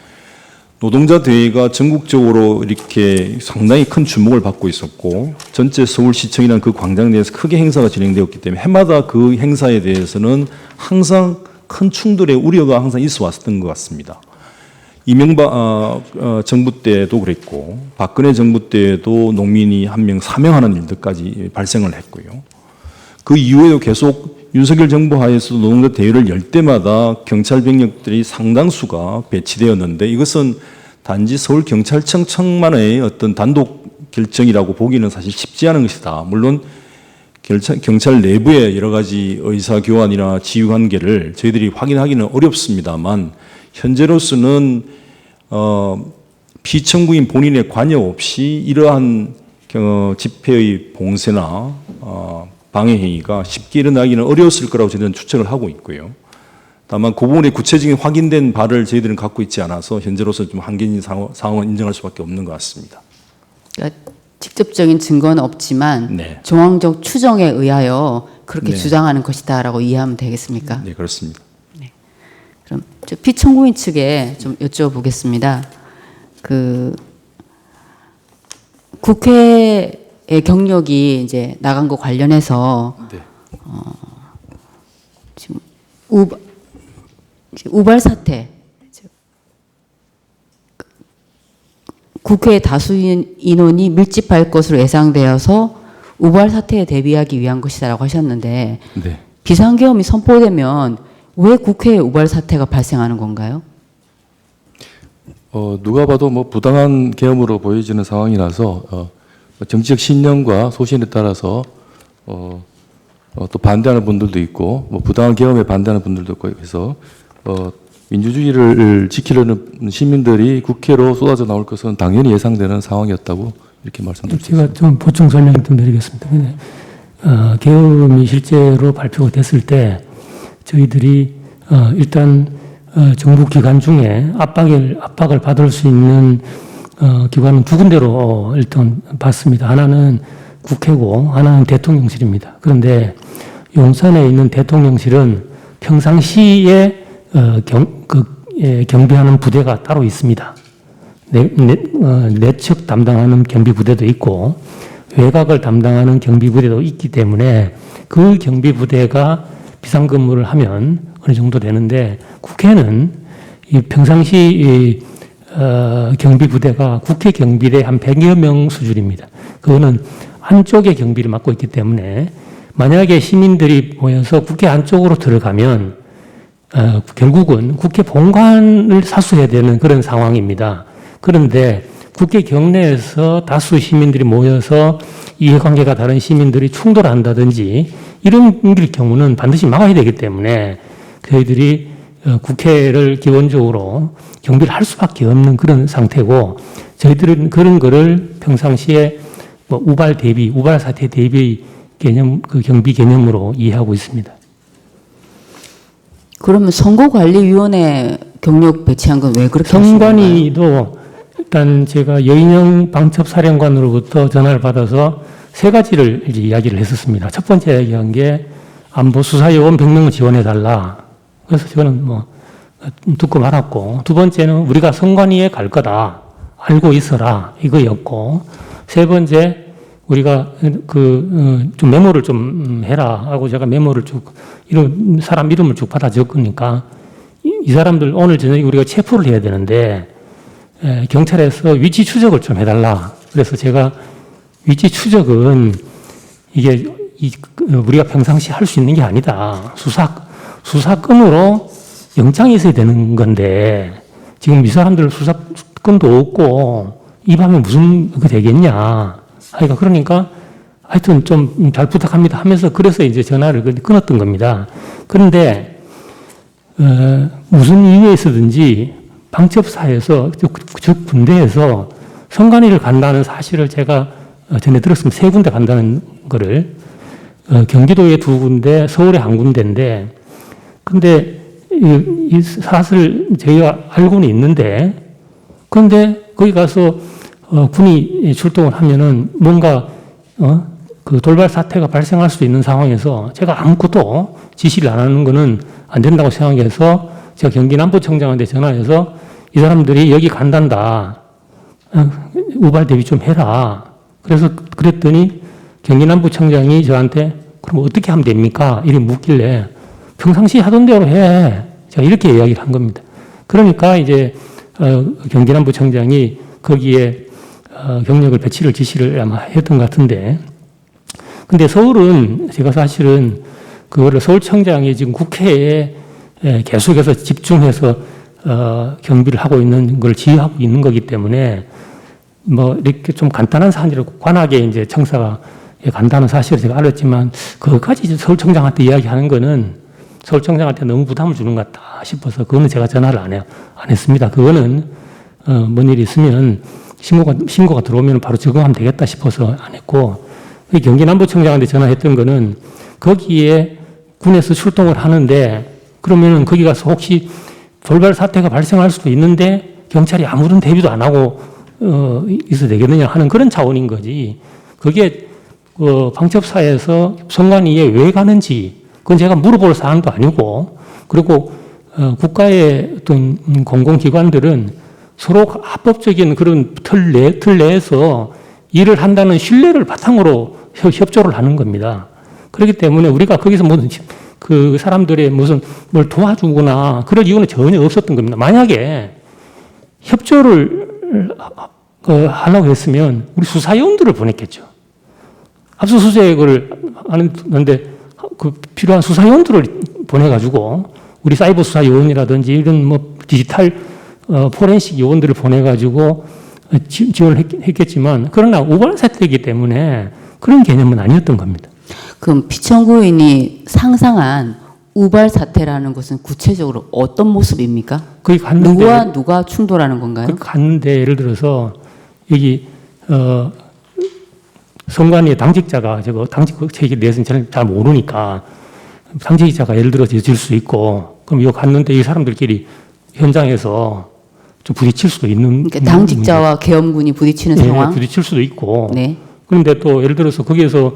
노동자 대회가 전국적으로 이렇게 상당히 큰 주목을 받고 있었고 전체 서울시청이라는 그 광장 내에서 크게 행사가 진행되었기 때문에 해마다 그 행사에 대해서는 항상 큰 충돌의 우려가 항상 있어 왔던 것 같습니다. 이명박 정부 때도 그랬고 박근혜 정부 때도 농민이 한 명 사명하는 일들까지 발생을 했고요. 그 이후에도 계속 윤석열 정부 하에서도 노동자 대회를 열 때마다 경찰 병력들이 상당수가 배치되었는데 이것은 단지 서울경찰청만의 어떤 단독 결정이라고 보기는 사실 쉽지 않은 것이다. 물론 경찰 내부의 여러 가지 의사교환이나 지휘관계를 저희들이 확인하기는 어렵습니다만 현재로서는 피청구인 본인의 관여 없이 이러한 집회의 봉쇄나 방해 행위가 쉽게 일어나기는 어려웠을 거라고 저희는 추측을 하고 있고요. 다만 그 부분에 구체적인 확인된 바를 저희들은 갖고 있지 않아서 현재로서 좀 한계인 상황은 인정할 수밖에 없는 것 같습니다. 그러니까 직접적인 증거는 없지만 네. 정황적 추정에 의하여 그렇게 네. 주장하는 것이다라고 이해하면 되겠습니까? 네, 그렇습니다. 그럼 저 피청구인 측에 좀 여쭤보겠습니다. 그 국회의 경력이 이제 나간 거 관련해서 네. 지금 우발 사태, 국회 다수 인원이 밀집할 것으로 예상되어서 우발 사태에 대비하기 위한 것이다라고 하셨는데 네. 비상계엄이 선포되면 왜 국회에 우발 사태가 발생하는 건가요? 누가 봐도 뭐 부당한 계엄으로 보여지는 상황이라서 정치적 신념과 소신에 따라서 또 반대하는 분들도 있고 뭐 부당한 계엄에 반대하는 분들도 있고 해서 민주주의를 지키려는 시민들이 국회로 쏟아져 나올 것은 당연히 예상되는 상황이었다고 이렇게 말씀드리겠습니다. 제가 좀 보충 설명 좀 드리겠습니다. 계엄이 실제로 발표가 됐을 때 저희들이 일단 정부 기관 중에 압박을 받을 수 있는 기관은 두 군데로 일단 봤습니다. 하나는 국회고 하나는 대통령실입니다. 그런데 용산에 있는 대통령실은 평상시에 경비하는 부대가 따로 있습니다. 내측 담당하는 경비 부대도 있고 외곽을 담당하는 경비 부대도 있기 때문에 그 경비 부대가 비상근무를 하면 어느 정도 되는데 국회는 이 평상시 경비 부대가 국회 경비대 한 100여 명 수준입니다. 그거는 한쪽의 경비를 맡고 있기 때문에 만약에 시민들이 모여서 국회 안쪽으로 들어가면 결국은 국회 본관을 사수해야 되는 그런 상황입니다. 그런데 국회 경내에서 다수 시민들이 모여서 이해관계가 다른 시민들이 충돌한다든지 이런 경우는 반드시 막아야 되기 때문에 저희들이 국회를 기본적으로 경비를 할 수밖에 없는 그런 상태고 저희들은 그런 거를 평상시에 뭐 우발 사태 대비 개념, 그 경비 개념으로 이해하고 있습니다. 그러면 선거관리위원회 경력 배치한 건 왜 그렇게 하신 건가요? 선관위도 일단 제가 여인영 방첩사령관으로부터 전화를 받아서 세 가지를 이제 이야기를 했었습니다. 첫 번째 이야기한 게 안보 수사 요원 100명을 지원해달라. 그래서 저는 뭐 듣고 말았고, 두 번째는 우리가 선관위에 갈 거다. 알고 있어라. 이거였고, 세 번째 우리가 좀 메모를 좀 해라 하고 제가 메모를 쭉 사람 이름을 쭉 받아 적으니까 이 사람들 오늘 저녁에 우리가 체포를 해야 되는데 경찰에서 위치 추적을 좀 해달라. 그래서 제가 위치 추적은 이게 우리가 평상시 할 수 있는 게 아니다. 수사건으로 영장이 있어야 되는 건데 지금 이 사람들 수사건도 없고 이 밤에 무슨 그 되겠냐. 그러니까 하여튼 좀 잘 부탁합니다 하면서 그래서 이제 전화를 끊었던 겁니다. 그런데 무슨 이유에 있어든지 방첩사에서 즉 군대에서 선관위를 간다는 사실을 제가 전에 들었습니다. 세 군데 간다는 거를 경기도에 두 군데, 서울에 한 군데인데 근데 이 사실 저희가 알고는 있는데 그런데 거기 가서 군이 출동을 하면은 뭔가 그 돌발 사태가 발생할 수도 있는 상황에서 제가 아무것도 지시를 안 하는 거는 안 된다고 생각해서 제가 경기남부청장한테 전화해서 이 사람들이 여기 간단다. 우발 대비 좀 해라. 그래서 그랬더니 경기남부청장이 저한테 그럼 어떻게 하면 됩니까? 이렇게 묻길래 평상시 하던 대로 해. 제가 이렇게 이야기를 한 겁니다. 그러니까 이제 경기남부청장이 거기에 경력을 배치를 지시를 아마 했던 것 같은데 근데 서울은 제가 사실은 그거를 서울청장이 지금 국회에 계속해서 집중해서 경비를 하고 있는 걸 지휘하고 있는 거기 때문에 뭐 이렇게 좀 간단한 사안으로 관하게 이제 청사가 간다는 사실을 제가 알았지만 그것까지 서울청장한테 이야기하는 거는 서울청장한테 너무 부담을 주는 것 같다 싶어서 그거는 제가 전화를 안 했습니다. 그거는 뭔 일이 있으면 신고가 들어오면 바로 적응하면 되겠다 싶어서 안 했고, 경기 남부청장한테 전화했던 거는 거기에 군에서 출동을 하는데 그러면은 거기 가서 혹시 돌발 사태가 발생할 수도 있는데 경찰이 아무런 대비도 안 하고 있어야 되겠느냐 하는 그런 차원인 거지. 그게 방첩사에서 선관위에 왜 가는지 그건 제가 물어볼 사안도 아니고, 그리고 국가의 어떤 공공기관들은 서로 합법적인 그런 틀 내에서 일을 한다는 신뢰를 바탕으로 협조를 하는 겁니다. 그렇기 때문에 우리가 거기서 그 사람들의 무슨 뭘 도와주거나 그럴 이유는 전혀 없었던 겁니다. 만약에 협조를 하려고 했으면 우리 수사요원들을 보냈겠죠. 압수수색을 하는데 그 필요한 수사요원들을 보내가지고 우리 사이버 수사요원이라든지 이런 뭐 디지털 포렌식 요원들을 보내가지고 지원을 했겠지만, 그러나 우발 사태이기 때문에 그런 개념은 아니었던 겁니다. 그럼 피청구인이 상상한 우발 사태라는 것은 구체적으로 어떤 모습입니까? 거기 갔는데 누가 충돌하는 건가요? 거기 갔는데 예를 들어서 여기 선관위의 당직자가 당직 체계에 대해서는 잘 모르니까 당직자가 예를 들어서 질 수 있고, 그럼 이거 갔는데 이 사람들끼리 현장에서 좀 부딪힐 수도 있는. 그러니까 당직자와 계엄군이 부딪히는 상황? 부딪힐 수도 있고. 네. 그런데 또 예를 들어서 거기에서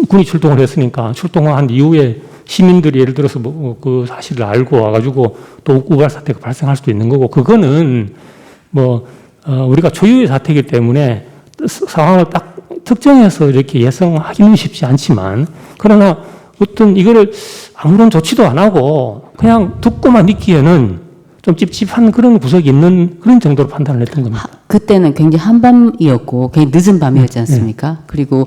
군이 출동을 했으니까 출동한 이후에 시민들이 예를 들어서 그 사실을 알고 와가지고 또 우발 사태가 발생할 수도 있는 거고, 그거는 우리가 초유의 사태이기 때문에 상황을 딱 특정해서 이렇게 예상하기는 쉽지 않지만, 그러나 어떤 이거를 아무런 조치도 안 하고 그냥 듣고만 있기에는 좀 찝찝한 그런 구석이 있는 그런 정도로 판단을 했던 겁니다. 그때는 굉장히 한밤이었고 굉장히 늦은 밤이었지 않습니까? 그리고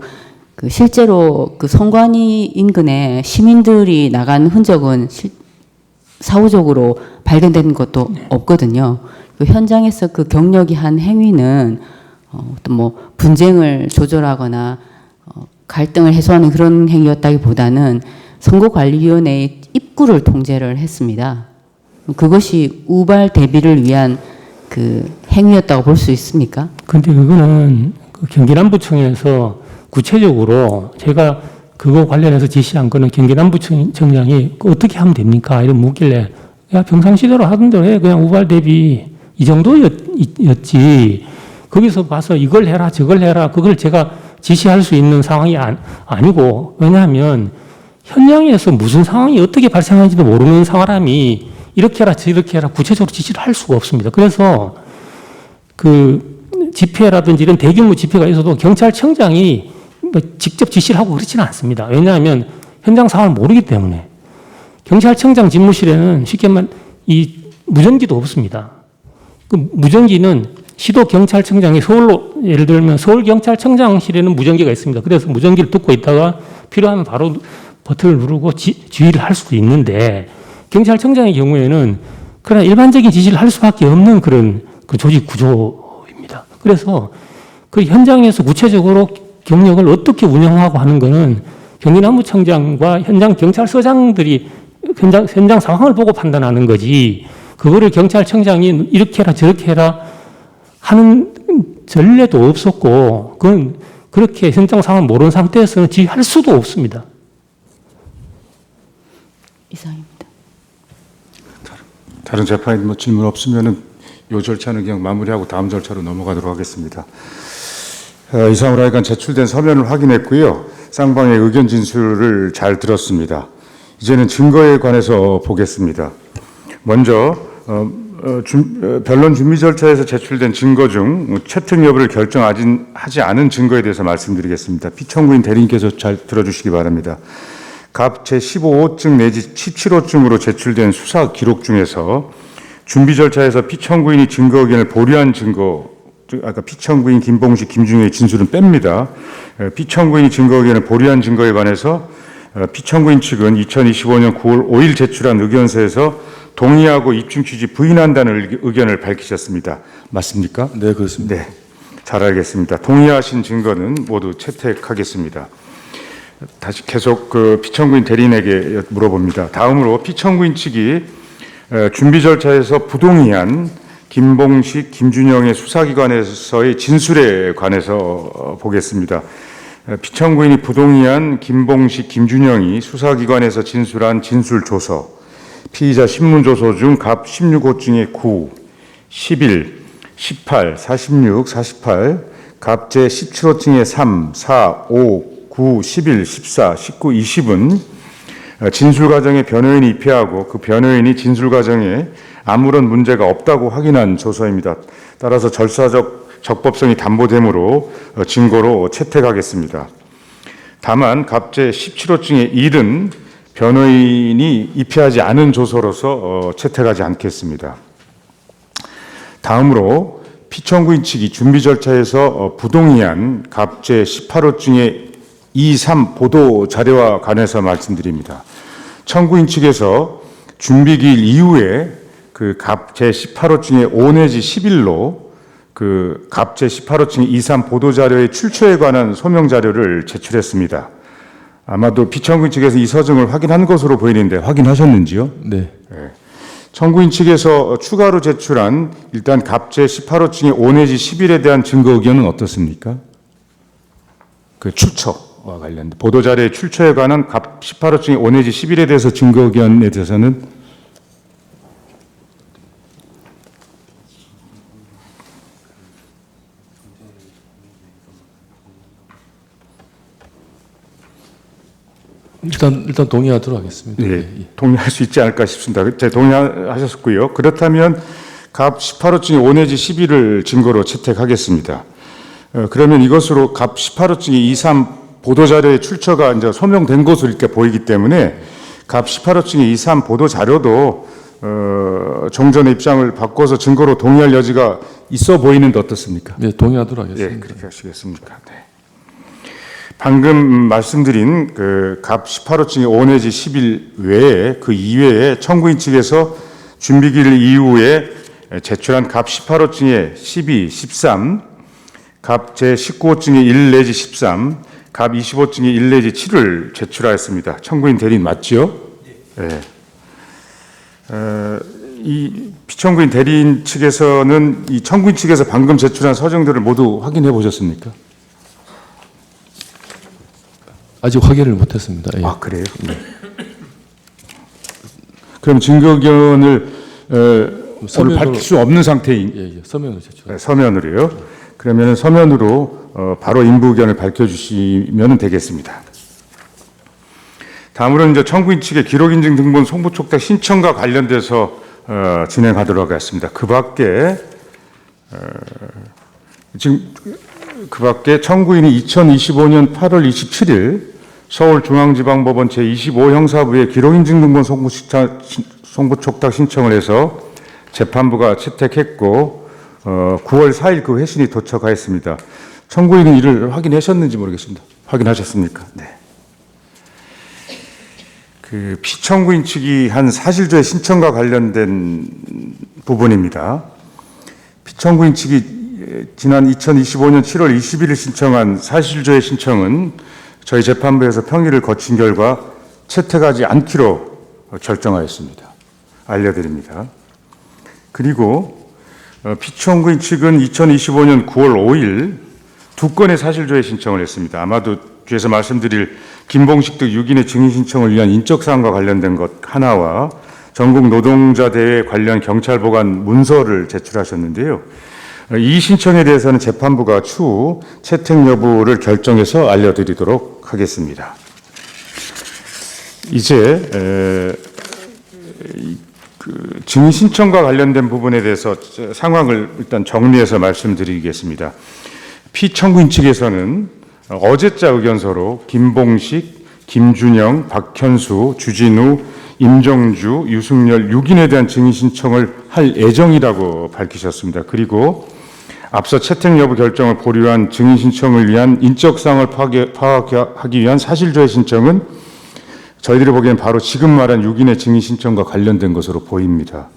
그 실제로 그 선관위 인근에 시민들이 나간 흔적은 사후적으로 발견된 것도 없거든요. 그 현장에서 그 경력이 한 행위는 어떤 뭐 분쟁을 조절하거나 갈등을 해소하는 그런 행위였다기보다는 선거관리위원회의 입구를 통제를 했습니다. 그것이 우발 대비를 위한 그 행위였다고 볼 수 있습니까? 그런데 그거는 그 경기남부청에서 구체적으로 제가 그거 관련해서 지시한 거는 경기남부청장이 어떻게 하면 됩니까? 이런 묻길래 야 평상시대로 하던 대로 해. 그냥 우발 대비 이 정도였지. 거기서 봐서 이걸 해라 저걸 해라 그걸 제가 지시할 수 있는 상황이 아니고, 왜냐하면 현장에서 무슨 상황이 어떻게 발생하는지도 모르는 사람이 이렇게 해라 저렇게 해라 구체적으로 지시를 할 수가 없습니다. 그래서 그 집회라든지 이런 대규모 집회가 있어도 경찰청장이 직접 지시를 하고 그렇지는 않습니다. 왜냐하면 현장 상황을 모르기 때문에. 경찰청장 집무실에는 쉽게 말하면 이 무전기도 없습니다. 그 무전기는 시도경찰청장이 서울로, 예를 들면 서울경찰청장실에는 무전기가 있습니다. 그래서 무전기를 듣고 있다가 필요하면 바로 버튼을 누르고 지휘를 할 수도 있는데, 경찰청장의 경우에는 그런 일반적인 지시를 할 수밖에 없는 그런 그 조직 구조입니다. 그래서 그 현장에서 구체적으로 경력을 어떻게 운영하고 하는 것은 경기남부청장과 현장 경찰서장들이 현장 상황을 보고 판단하는 거지, 그거를 경찰청장이 이렇게 해라 저렇게 해라 하는 전례도 없었고, 그건 그렇게 현장 상황을 모르는 상태에서는 지휘할 수도 없습니다. 이상입니다. 다른 재판인 뭐 질문 없으면은 이 절차는 그냥 마무리하고 다음 절차로 넘어가도록 하겠습니다. 이상으로 하여간 제출된 서면을 확인했고요. 쌍방의 의견 진술을 잘 들었습니다. 이제는 증거에 관해서 보겠습니다. 먼저 변론 준비 절차에서 제출된 증거 중 채택 여부를 결정하지 않은 증거에 대해서 말씀드리겠습니다. 피청구인 대리인께서 잘 들어주시기 바랍니다. 갑 제15호증 내지 17호증으로 제출된 수사 기록 중에서 준비 절차에서 피청구인이 증거 의견을 보류한 증거, 아까 피청구인 김봉식, 김중효의 진술은 뺍니다. 피청구인이 증거 의견을 보류한 증거에 관해서 피청구인 측은 2025년 9월 5일 제출한 의견서에서 동의하고 입증 취지 부인한다는 의견을 밝히셨습니다. 맞습니까? 네, 그렇습니다. 네, 잘 알겠습니다. 동의하신 증거는 모두 채택하겠습니다. 다시 계속 그 피청구인 대리인에게 물어봅니다. 다음으로 피청구인 측이 준비 절차에서 부동의한 김봉식, 김준영의 수사기관에서의 진술에 관해서 보겠습니다. 피청구인이 부동의한 김봉식, 김준영이 수사기관에서 진술한 진술조서, 피의자 신문조서 중 갑 16호 중에 9, 11, 18, 46, 48, 갑 제 17호 중에 3, 4, 5, 9, 11, 14, 19, 20은 진술 과정에 변호인이 입회하고 그 변호인이 진술 과정에 아무런 문제가 없다고 확인한 조서입니다. 따라서 절차적 적법성이 담보되므로 증거로 채택하겠습니다. 다만 갑제 17호 중에 1은 변호인이 입회하지 않은 조서로서 채택하지 않겠습니다. 다음으로 피청구인 측이 준비 절차에서 부동의한 갑제 18호 중에 2, 3 보도 자료와 관해서 말씀드립니다. 청구인 측에서 준비기일 이후에 그 갑제 18호 중에 5 내지 10일로 그 갑제 18호 중에 2, 3 보도 자료의 출처에 관한 소명 자료를 제출했습니다. 아마도 피청구인 측에서 이 서증을 확인한 것으로 보이는데 확인하셨는지요? 네. 청구인 측에서 추가로 제출한 일단 갑제 18호 중에 5 내지 10일에 대한 증거 의견은 어떻습니까? 그 출처와 관련된 보도자료의 출처에 관한 갑 18호 중에 5 내지 10일에 대해서 증거 의견에 대해서는 일단 동의하도록 하겠습니다. 네, 동의할 수 있지 않을까 싶습니다. 제가 동의하셨고요. 그렇다면 갑 18호 중에 5 내지 10일을 증거로 채택하겠습니다. 그러면 이것으로 갑 18호 중에 2, 3 보도자료의 출처가 이제 소명된 것으로 이렇게 보이기 때문에 갑 18호 중에 2, 3 보도자료도 종전의 입장을 바꿔서 증거로 동의할 여지가 있어 보이는데 어떻습니까? 네, 동의하도록 하겠습니다. 예, 그렇게 하시겠습니까? 네. 방금 말씀드린 그 갑 18호 중에 5 내지 10일 외에 그 이외에 청구인 측에서 준비기일 이후에 제출한 갑 18호 중에 12, 13, 갑 제 19호 중에 1 내지 13, 갑 25 중에 1 내지 7을 제출하였습니다. 청구인 대리인 맞죠? 네. 이 피청구인 대리인 측에서는 이 청구인 측에서 방금 제출한 서정들을 모두 확인해 보셨습니까? 아직 확인을 못했습니다. 예. 아, 그래요? 네. 그럼 증거 의견을 오늘 밝힐 수 없는 상태인 예, 서면으로 제출. 서면으로요. 그러면 서면으로 바로 인부 의견을 밝혀주시면 되겠습니다. 다음으로는 이제 청구인 측의 기록인증 등본 송부 촉탁 신청과 관련돼서 진행하도록 하겠습니다. 그 밖에 청구인이 2025년 8월 27일 서울중앙지방법원 제25형사부에 기록인증 등본 송부 촉탁 신청을 해서 재판부가 채택했고 9월 4일 그 회신이 도착하였습니다. 청구인은 이를 확인하셨는지 모르겠습니다. 확인하셨습니까? 네. 그 피청구인 측이 한 사실조회 신청과 관련된 부분입니다. 피청구인 측이 지난 2025년 7월 21일 신청한 사실조회 신청은 저희 재판부에서 평의를 거친 결과 채택하지 않기로 결정하였습니다. 알려드립니다. 그리고 피청구인 측은 2025년 9월 5일 2건의 사실조회 신청을 했습니다. 아마도 뒤에서 말씀드릴 김봉식 등 6인의 증인 신청을 위한 인적사항과 관련된 것 하나와 전국 노동자대회 관련 경찰 보관 문서를 제출하셨는데요. 이 신청에 대해서는 재판부가 추후 채택 여부를 결정해서 알려드리도록 하겠습니다. 이제 그 증인 신청과 관련된 부분에 대해서 상황을 일단 정리해서 말씀드리겠습니다. 피청구인 측에서는 어제자 의견서로 김봉식, 김준영, 박현수, 주진우, 임정주, 유승열 6인에 대한 증인 신청을 할 예정이라고 밝히셨습니다. 그리고 앞서 채택 여부 결정을 보류한 증인 신청을 위한 인적사항을 파악하기 위한 사실조회 신청은 저희들이 보기엔 바로 지금 말한 6인의 증인 신청과 관련된 것으로 보입니다.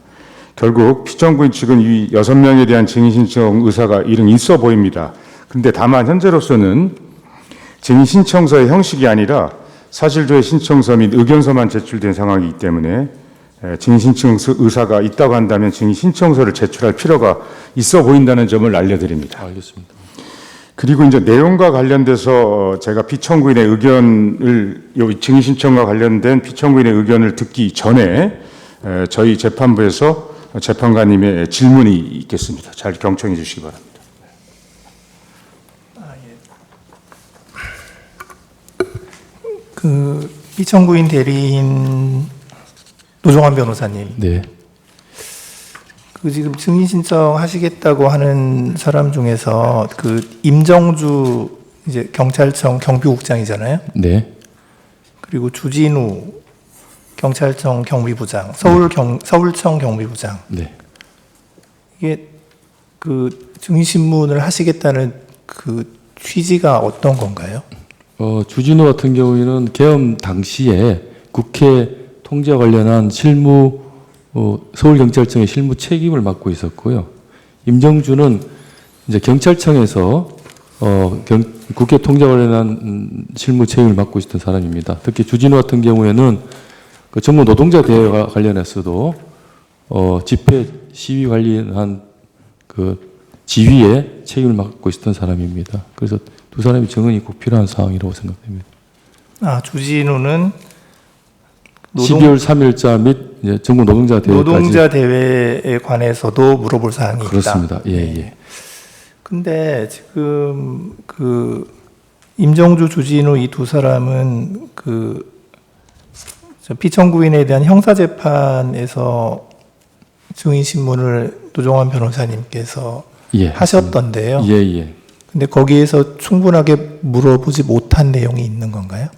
결국 피청구인 측은 이 6명에 대한 증인 신청 의사가 일응 있어 보입니다. 그런데 다만 현재로서는 증인 신청서의 형식이 아니라 사실조회 신청서 및 의견서만 제출된 상황이기 때문에 증인 신청 의사가 있다고 한다면 증인 신청서를 제출할 필요가 있어 보인다는 점을 알려드립니다. 알겠습니다. 그리고 이제 내용과 관련돼서 제가 피청구인의 의견을, 요 증인 신청과 관련된 피청구인의 의견을 듣기 전에 저희 재판부에서 재판관님의 질문이 있겠습니다. 잘 경청해 주시기 바랍니다. 그 피청구인 대리인 노종환 변호사님, 네. 그 지금 증인 신청하시겠다고 하는 사람 중에서 그 임정주 이제 경찰청 경비국장이잖아요. 네. 그리고 주진우 경찰청 경비부장, 서울청 경비부장. 네. 이게 그 증인 신문을 하시겠다는 그 취지가 어떤 건가요? 주진우 같은 경우에는 계엄 당시에 국회 통제와 관련한 실무, 서울경찰청의 실무 책임을 맡고 있었고요. 임정주는 이제 경찰청에서 국회 통제와 관련한 실무 책임을 맡고 있었던 사람입니다. 특히 주진우 같은 경우에는 그 전국 노동자 대회와 관련해서도 집회 시위 관련한 그 지휘에 책임을 맡고 있었던 사람입니다. 그래서 두 사람이 증언이 꼭 필요한 사항이라고 생각됩니다. 아, 주진우는 12월 3일자 및 이제 전국 노동자 대회까지. 노동자 대회에 관해서도 물어볼 사항이 있다. 그렇습니다. 예, 예. 근데 지금 그 임정주, 주진우 이 두 사람은 그 피청구인에 대한 형사 재판에서 증인 신문을 노종환 변호사님께서 예, 하셨던데요. 예, 예. 근데 거기에서 충분하게 물어보지 못한 내용이 있는 건가요?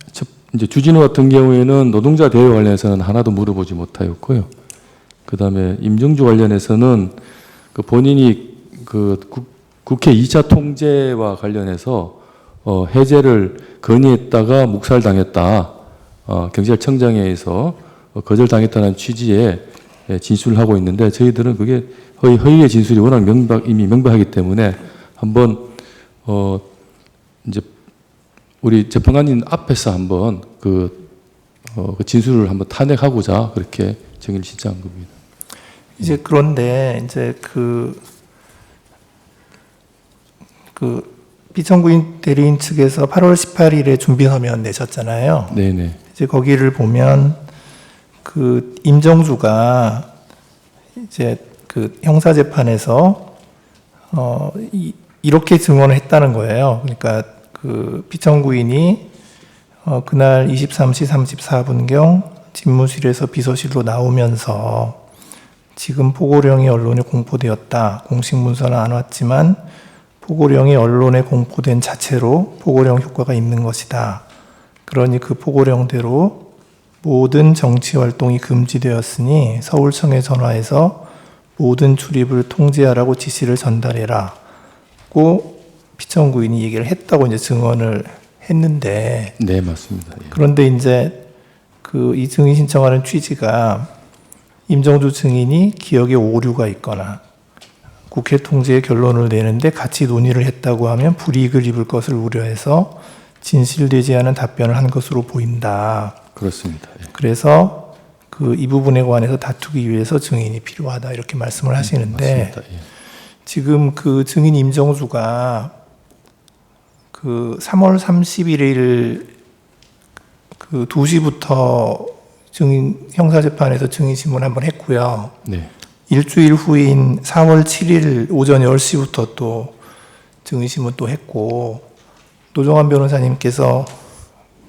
이제 주진우 같은 경우에는 노동자 대회 관련해서는 하나도 물어보지 못하였고요. 그 다음에 임정주 관련해서는 그 본인이 그 국회 2차 통제와 관련해서 해제를 건의했다가 묵살당했다. 경찰청장에 의해서 거절당했다는 취지의 진술을 하고 있는데 저희들은 그게 허위의 진술이 워낙 이미 명백하기 때문에 한번 이제 우리 재판관님 앞에서 한번 그 진술을 한번 탄핵하고자 그렇게 증인을 신청한 겁니다. 이제 그런데 이제 그 피청구인 대리인 측에서 8월 18일에 준비서면 내셨잖아요. 네네. 이제 거기를 보면 그 임정주가 이제 그 형사 재판에서 이렇게 증언을 했다는 거예요. 그러니까 그 피청구인이 그날 23시 34분경 집무실에서 비서실로 나오면서 지금 포고령이 언론에 공포되었다. 공식 문서는 안 왔지만 포고령이 언론에 공포된 자체로 포고령 효과가 있는 것이다. 그러니 그 포고령대로 모든 정치 활동이 금지되었으니 서울청에 전화해서 모든 출입을 통제하라고 지시를 전달해라. 고 피청구인이 얘기를 했다고 이제 증언을 했는데. 네, 맞습니다. 예. 그런데 이제 그 이 증인 신청하는 취지가 임정주 증인이 기억에 오류가 있거나 국회 통제의 결론을 내는데 같이 논의를 했다고 하면 불이익을 입을 것을 우려해서 진실되지 않은 답변을 한 것으로 보인다. 그렇습니다. 예. 그래서 그 이 부분에 관해서 다투기 위해서 증인이 필요하다 이렇게 말씀을 하시는데 맞습니다. 예. 지금 그 증인 임정주가 그 3월 31일 그 2시부터 증인 형사재판에서 증인 신문 한번 했고요. 네. 일주일 후인 4월 7일 오전 10시부터 또 증인 신문 또 했고 노종환 변호사님께서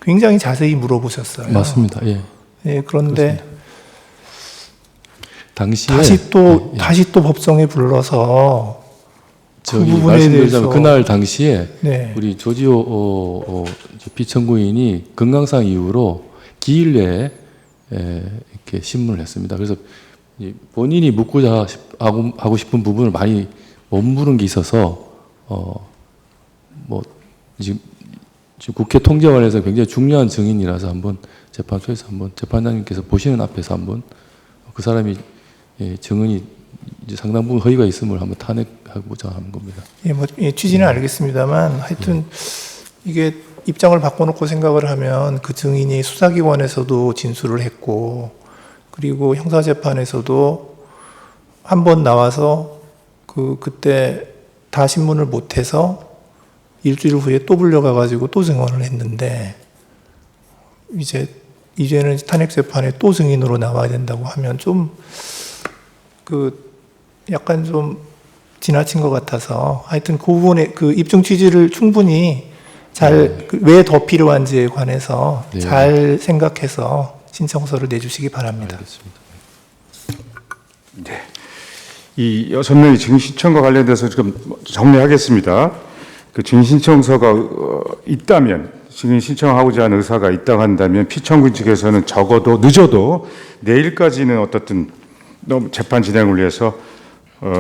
굉장히 자세히 물어보셨어요. 맞습니다. 예. 네, 그런데 그렇습니다. 당시에 다시 또 법정에 불러서 저기 부분에 말씀드리자면 대해서 그날 당시에 네. 우리 조지호 피청구인이 건강상 이유로 기일 내에 이렇게 신문을 했습니다. 그래서 본인이 묻고자 하고 싶은 부분을 많이 못 물은 게 있어서 뭐 지금 국회 통제관에서 굉장히 중요한 증인이라서 한번 재판소에서 한번 재판장님께서 보시는 앞에서 한번 그 사람이 증언이 이제 상당 부분 허위가 있음을 한번 탄핵하고자 하는 겁니다. 예, 뭐 취지는 알겠습니다만 하여튼 이게 입장을 바꿔놓고 생각을 하면 그 증인이 수사기관에서도 진술을 했고 그리고 형사재판에서도 한 번 나와서 그때 다 신문을 못해서 일주일 후에 또 불려가가지고 또 증언을 했는데 이제는 탄핵재판에 또 증인으로 나와야 된다고 하면 좀 약간 좀 지나친 것 같아서 하여튼 그 부분의 그 입증 취지를 충분히 잘 왜 더 필요한지에 관해서 네. 잘 생각해서 신청서를 내주시기 바랍니다. 알겠습니다. 이 6명의 증인 신청과 관련돼서 지금 정리하겠습니다. 그 증인 신청서가 있다면, 증인 신청하고자 하는 의사가 있다고 한다면 피청구인 측에서는 적어도 늦어도 내일까지는 어떻든 재판 진행을 위해서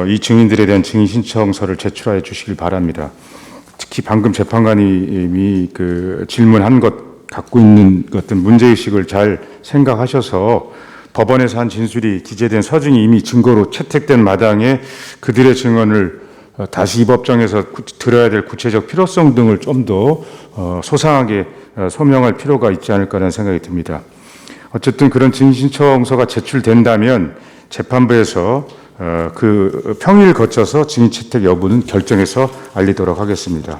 이 증인들에 대한 증인 신청서를 제출하여 주시길 바랍니다. 특히 방금 재판관님이 그 질문한 것 갖고 있는 어떤 문제의식을 잘 생각하셔서 법원에서 한 진술이 기재된 서증이 이미 증거로 채택된 마당에 그들의 증언을 다시 이 법정에서 들어야 될 구체적 필요성 등을 좀 더 소상하게 소명할 필요가 있지 않을까라는 생각이 듭니다. 어쨌든 그런 증인 신청서가 제출된다면 재판부에서 그 평일을 거쳐서 증인 채택 여부는 결정해서 알리도록 하겠습니다.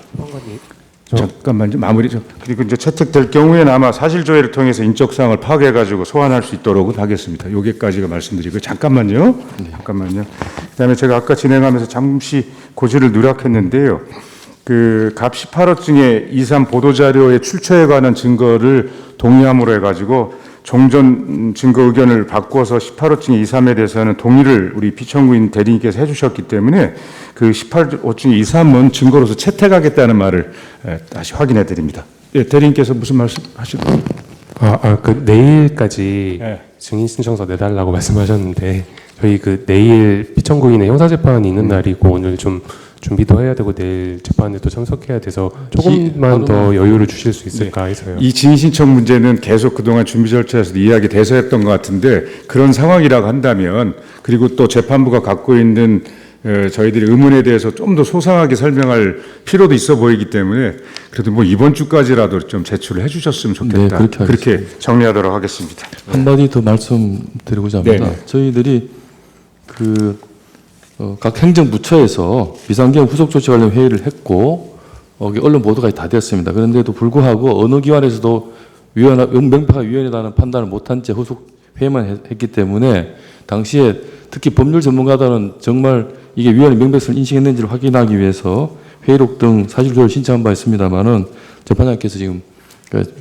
잠깐만요. 마무리 좀. 그리고 이제 채택될 경우에는 아마 사실조회를 통해서 인적사항을 파악해가지고 소환할 수 있도록 하겠습니다. 여기까지가 말씀드리고 잠깐만요. 잠깐만요. 그다음에 제가 아까 진행하면서 잠시 고지를 누락했는데요. 그 갑 18호증의 2.3 보도자료의 출처에 관한 증거를 동의함으로 해가지고 종전 증거 의견을 바꿔서 18호증의 2.3에 대해서는 동의를 우리 피청구인 대리인께서 해주셨기 때문에 그 18호증의 2.3은 증거로서 채택하겠다는 말을 다시 확인해 드립니다. 예, 대리인께서 무슨 말씀 하시나요? 그 내일까지 네. 증인 신청서 내달라고 말씀하셨는데 저희 그 내일 피청구인의 형사재판이 있는 날이고 오늘 좀 준비도 해야 되고 내일 재판에도 참석해야 돼서 조금만 더 여유를 주실 수 있을까 해서요. 이 증인 신청 문제는 계속 그동안 준비 절차에서도 이야기 대서했던 것 같은데 그런 상황이라고 한다면 그리고 또 재판부가 갖고 있는 저희들의 의문에 대해서 좀 더 소상하게 설명할 필요도 있어 보이기 때문에 그래도 뭐 이번 주까지라도 좀 제출을 해주셨으면 좋겠다. 네, 그렇게 정리하도록 하겠습니다. 한마디 더 말씀드리고자 합니다. 네네. 저희들이 각 행정부처에서 비상계엄 후속 조치 관련 회의를 했고 언론 보도까지 다 됐습니다. 그런데도 불구하고 어느 기관에서도 명백하게 위헌이라는 판단을 못한 채 후속 회의만 했기 때문에 당시에 특히 법률 전문가들은 정말 이게 위헌의 명백성을 인식했는지를 확인하기 위해서 회의록 등 사실조회를 신청한 바 있습니다만은 재판장께서 지금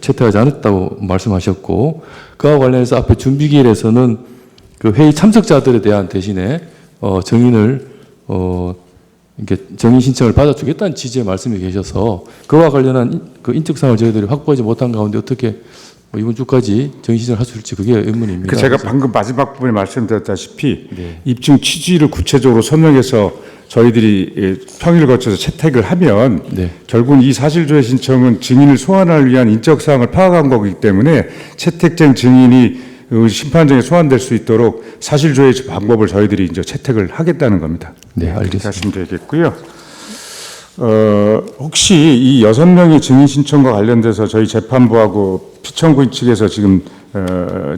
채택하지 않았다고 말씀하셨고 그와 관련해서 앞에 준비기일에서는 그 회의 참석자들에 대한 대신에 증인을 이렇게 증인 신청을 받아주겠다는 취지의 말씀이 계셔서 그와 관련한 그 인적사항을 저희들이 확보하지 못한 가운데 어떻게 이번 주까지 증인 신청을 할 수 있을지 그게 의문입니다. 제가 그래서 방금 마지막 부분에 말씀드렸다시피 네. 입증 취지를 구체적으로 설명해서 저희들이 평일을 거쳐서 채택을 하면 네. 결국 이 사실조회 신청은 증인을 소환하기 위한 인적사항을 파악한 거기 때문에 채택된 증인이 심판정에 소환될 수 있도록 사실조회 방법을 저희들이 이제 채택을 하겠다는 겁니다. 네, 그렇게 알겠습니다. 하시면 되겠고요. 혹시 이 6명의 증인 신청과 관련돼서 저희 재판부하고 피청구인 측에서 지금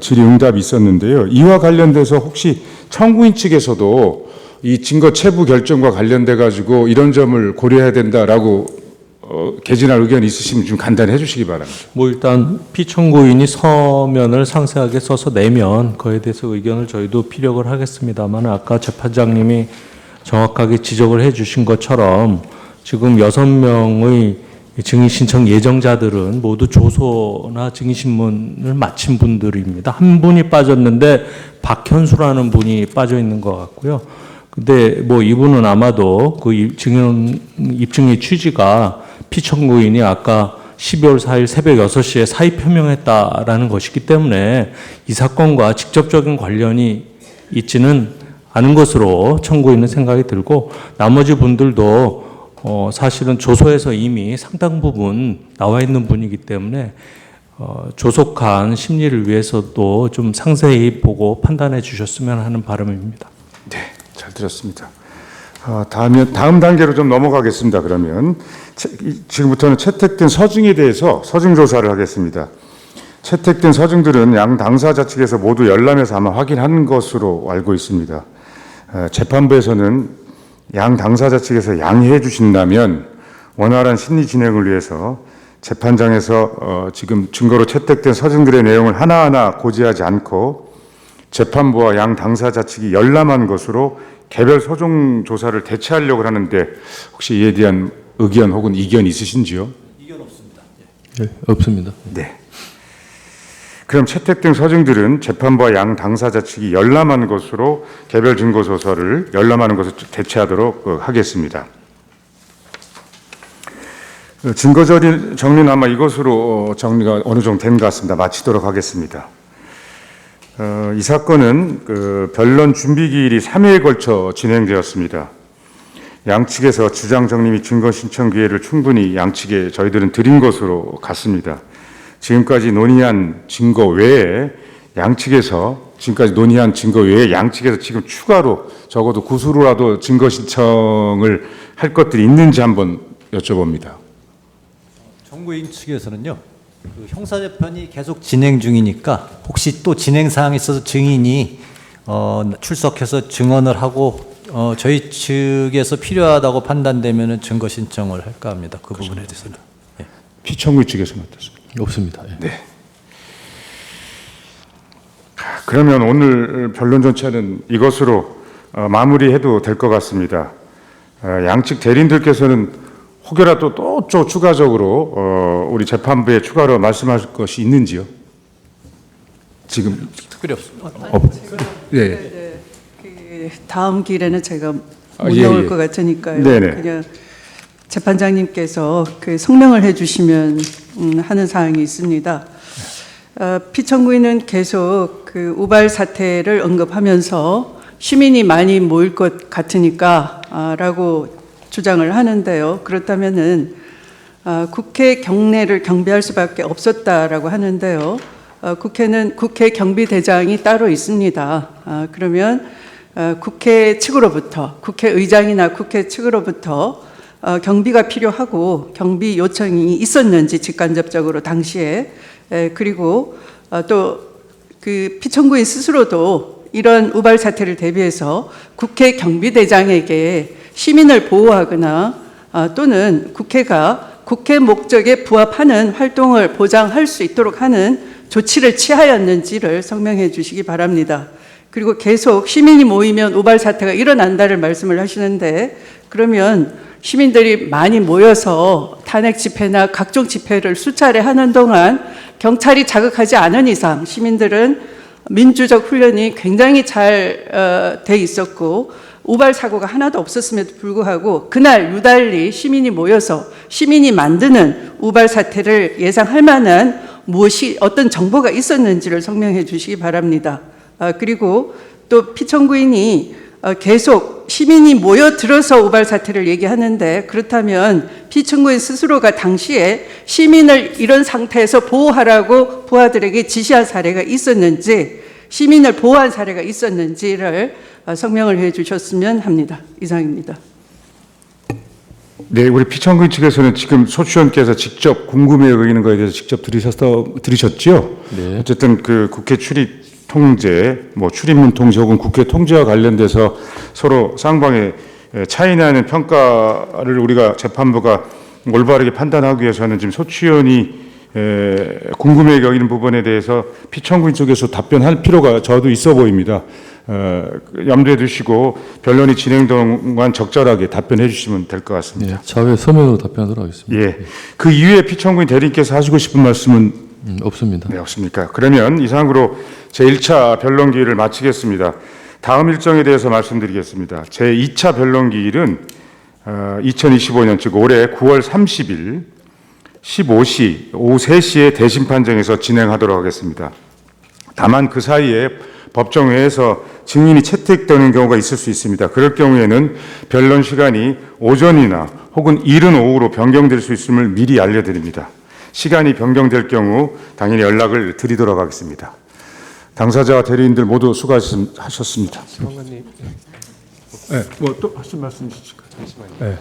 질의응답이 있었는데요. 이와 관련돼서 혹시 청구인 측에서도 이 증거 체부 결정과 관련돼 가지고 이런 점을 고려해야 된다라고 개진할 의견이 있으시면 좀 간단히 해주시기 바랍니다. 뭐 일단 피청구인이 서면을 상세하게 써서 내면 그에 대해서 의견을 저희도 피력을 하겠습니다만 아까 재판장님이 정확하게 지적을 해주신 것처럼 지금 6명의 증인 신청 예정자들은 모두 조소나 증인 신문을 마친 분들입니다. 한 분이 빠졌는데 박현수라는 분이 빠져 있는 것 같고요. 근데 뭐 이분은 아마도 그 입증의 취지가 피청구인이 아까 12월 4일 새벽 6시에 사의 표명했다라는 것이기 때문에 이 사건과 직접적인 관련이 있지는 않은 것으로 청구인은 생각이 들고 나머지 분들도 사실은 조소에서 이미 상당 부분 나와 있는 분이기 때문에 조속한 심리를 위해서도 좀 상세히 보고 판단해 주셨으면 하는 바람입니다. 네, 잘 들었습니다. 다음 단계로 좀 넘어가겠습니다. 그러면 지금부터는 채택된 서증에 대해서 서증 조사를 하겠습니다. 채택된 서증들은 양 당사자 측에서 모두 열람해서 아마 확인한 것으로 알고 있습니다. 재판부에서는 양 당사자 측에서 양해해 주신다면 원활한 심리 진행을 위해서 재판장에서 지금 증거로 채택된 서증들의 내용을 하나하나 고지하지 않고 재판부와 양 당사자 측이 열람한 것으로 개별 소정 조사를 대체하려고 하는데 혹시 이에 대한 의견 혹은 이견 있으신지요? 이견 없습니다. 네, 없습니다. 네. 그럼 채택된 서증들은 재판부와 양 당사자 측이 열람한 것으로 개별 증거 조사를 열람하는 것을 대체하도록 하겠습니다. 증거 정리는 아마 이것으로 정리가 어느 정도 된 것 같습니다. 마치도록 하겠습니다. 이 사건은 변론 준비 기일이 3회에 걸쳐 진행되었습니다. 양측에서 주장 정리 및 증거 신청 기회를 충분히 양측에 저희들은 드린 것으로 같습니다. 지금까지 논의한 증거 외에 양측에서 양측에서 지금 추가로 적어도 구수로라도 증거 신청을 할 것들이 있는지 한번 여쭤봅니다. 정부인 측에서는요, 그 형사재판이 계속 진행 중이니까 혹시 또 진행 사항이 있어서 증인이 출석해서 증언을 하고 저희 측에서 필요하다고 판단되면은 증거 신청을 할까 합니다. 그 부분에 대해서는. 예. 피청구 측에서는 어떻습니까? 없습니다. 예. 네. 그러면 오늘 변론 전체는 이것으로 마무리해도 될 것 같습니다. 양측 대리인들께서는 혹여라도 또 추가적으로 우리 재판부에 추가로 말씀하실 것이 있는지요? 지금 특별히 없습니다. 네. 그 다음 길에는 제가 못 예, 나올 예. 것 같으니까요. 네네. 그냥 재판장님께서 그 성명을 해주시면 하는 사항이 있습니다. 피청구인은 계속 그 우발 사태를 언급하면서 시민이 많이 모일 것 같으니까라고 주장을 하는데요. 그렇다면은 국회 경내를 경비할 수밖에 없었다라고 하는데요. 국회는 국회 경비대장이 따로 있습니다. 그러면 국회 측으로부터 국회의장이나 국회 측으로부터 경비가 필요하고 경비 요청이 있었는지 직간접적으로 당시에 그리고 또 그 피청구인 스스로도 이런 우발 사태를 대비해서 국회 경비대장에게 시민을 보호하거나 또는 국회가 국회 목적에 부합하는 활동을 보장할 수 있도록 하는 조치를 취하였는지를 성명해 주시기 바랍니다. 그리고 계속 시민이 모이면 우발 사태가 일어난다를 말씀을 하시는데 그러면 시민들이 많이 모여서 탄핵 집회나 각종 집회를 수차례 하는 동안 경찰이 자극하지 않은 이상 시민들은 민주적 훈련이 굉장히 잘 돼 있었고 우발 사고가 하나도 없었음에도 불구하고 그날 유달리 시민이 모여서 시민이 만드는 우발 사태를 예상할 만한 어떤 정보가 있었는지를 성명해 주시기 바랍니다. 그리고 또 피청구인이 계속 시민이 모여들어서 우발 사태를 얘기하는데 그렇다면 피청구인 스스로가 당시에 시민을 이런 상태에서 보호하라고 부하들에게 지시한 사례가 있었는지 시민을 보호한 사례가 있었는지를 성명을 해 주셨으면 합니다. 이상입니다. 네, 우리 피청구인 측에서는 지금 소추위원께서 직접 궁금해 여기는 거에 대해서 직접 들으셨죠? 네. 어쨌든 그 국회 출입 통제, 출입문 통제 혹은 국회 통제와 관련돼서 서로 쌍방의 차이 나는 평가를 우리가 재판부가 올바르게 판단하기 위해서는 지금 소추위원이 궁금해 여기는 부분에 대해서 피청구인 쪽에서 답변할 필요가 저도 있어 보입니다. 염두에 두시고 변론이 진행 동안 적절하게 답변해 주시면 될 것 같습니다. 네, 차후에 서면으로 답변하도록 하겠습니다. 예. 그 이후에 피청구인 대리인께서 하시고 싶은 말씀은 없습니다. 네, 없습니까? 그러면 이상으로 제1차 변론 기일을 마치겠습니다. 다음 일정에 대해서 말씀드리겠습니다. 제2차 변론 기일은 2025년 즉 올해 9월 30일 15시 오후 3시에 대심 판정에서 진행하도록 하겠습니다. 다만 그 사이에 법정회에서 증인이 채택되는 경우가 있을 수 있습니다. 그럴 경우에는 변론 시간이 오전이나 혹은 이른 오후로 변경될 수 있음을 미리 알려드립니다. 시간이 변경될 경우 당연히 연락을 드리도록 하겠습니다. 당사자와 대리인들 모두 수고하셨습니다. 수강관님, 네, 또 하실 말씀 있으실까요? 잠시만요. 네.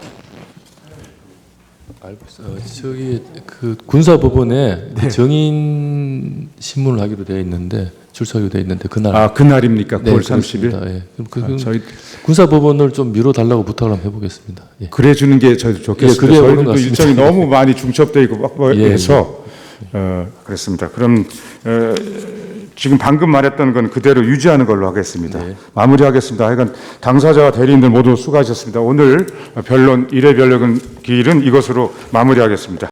알고 있어요. 저기 그 군사법원에 그 정인 신문을 하기로 되어 있는데 출석하기로 되어 있는데 그날 아, 그날입니까? 9월 네, 30일? 그렇습니다. 예. 그럼 아, 저희 군사법원을 좀 미뤄달라고 부탁을 한번 해보겠습니다. 예. 그래 주는 게 저희도 좋겠습니다. 그래야 오는 저희도 것 일정이 같습니다. 너무 많이 중첩되어 있고 예, 해서 그렇습니다. 그럼 지금 방금 말했던 건 그대로 유지하는 걸로 하겠습니다. 네. 마무리하겠습니다. 하여간 당사자와 대리인들 모두 수고하셨습니다. 오늘 변론 1회 변론 기일은 이것으로 마무리하겠습니다.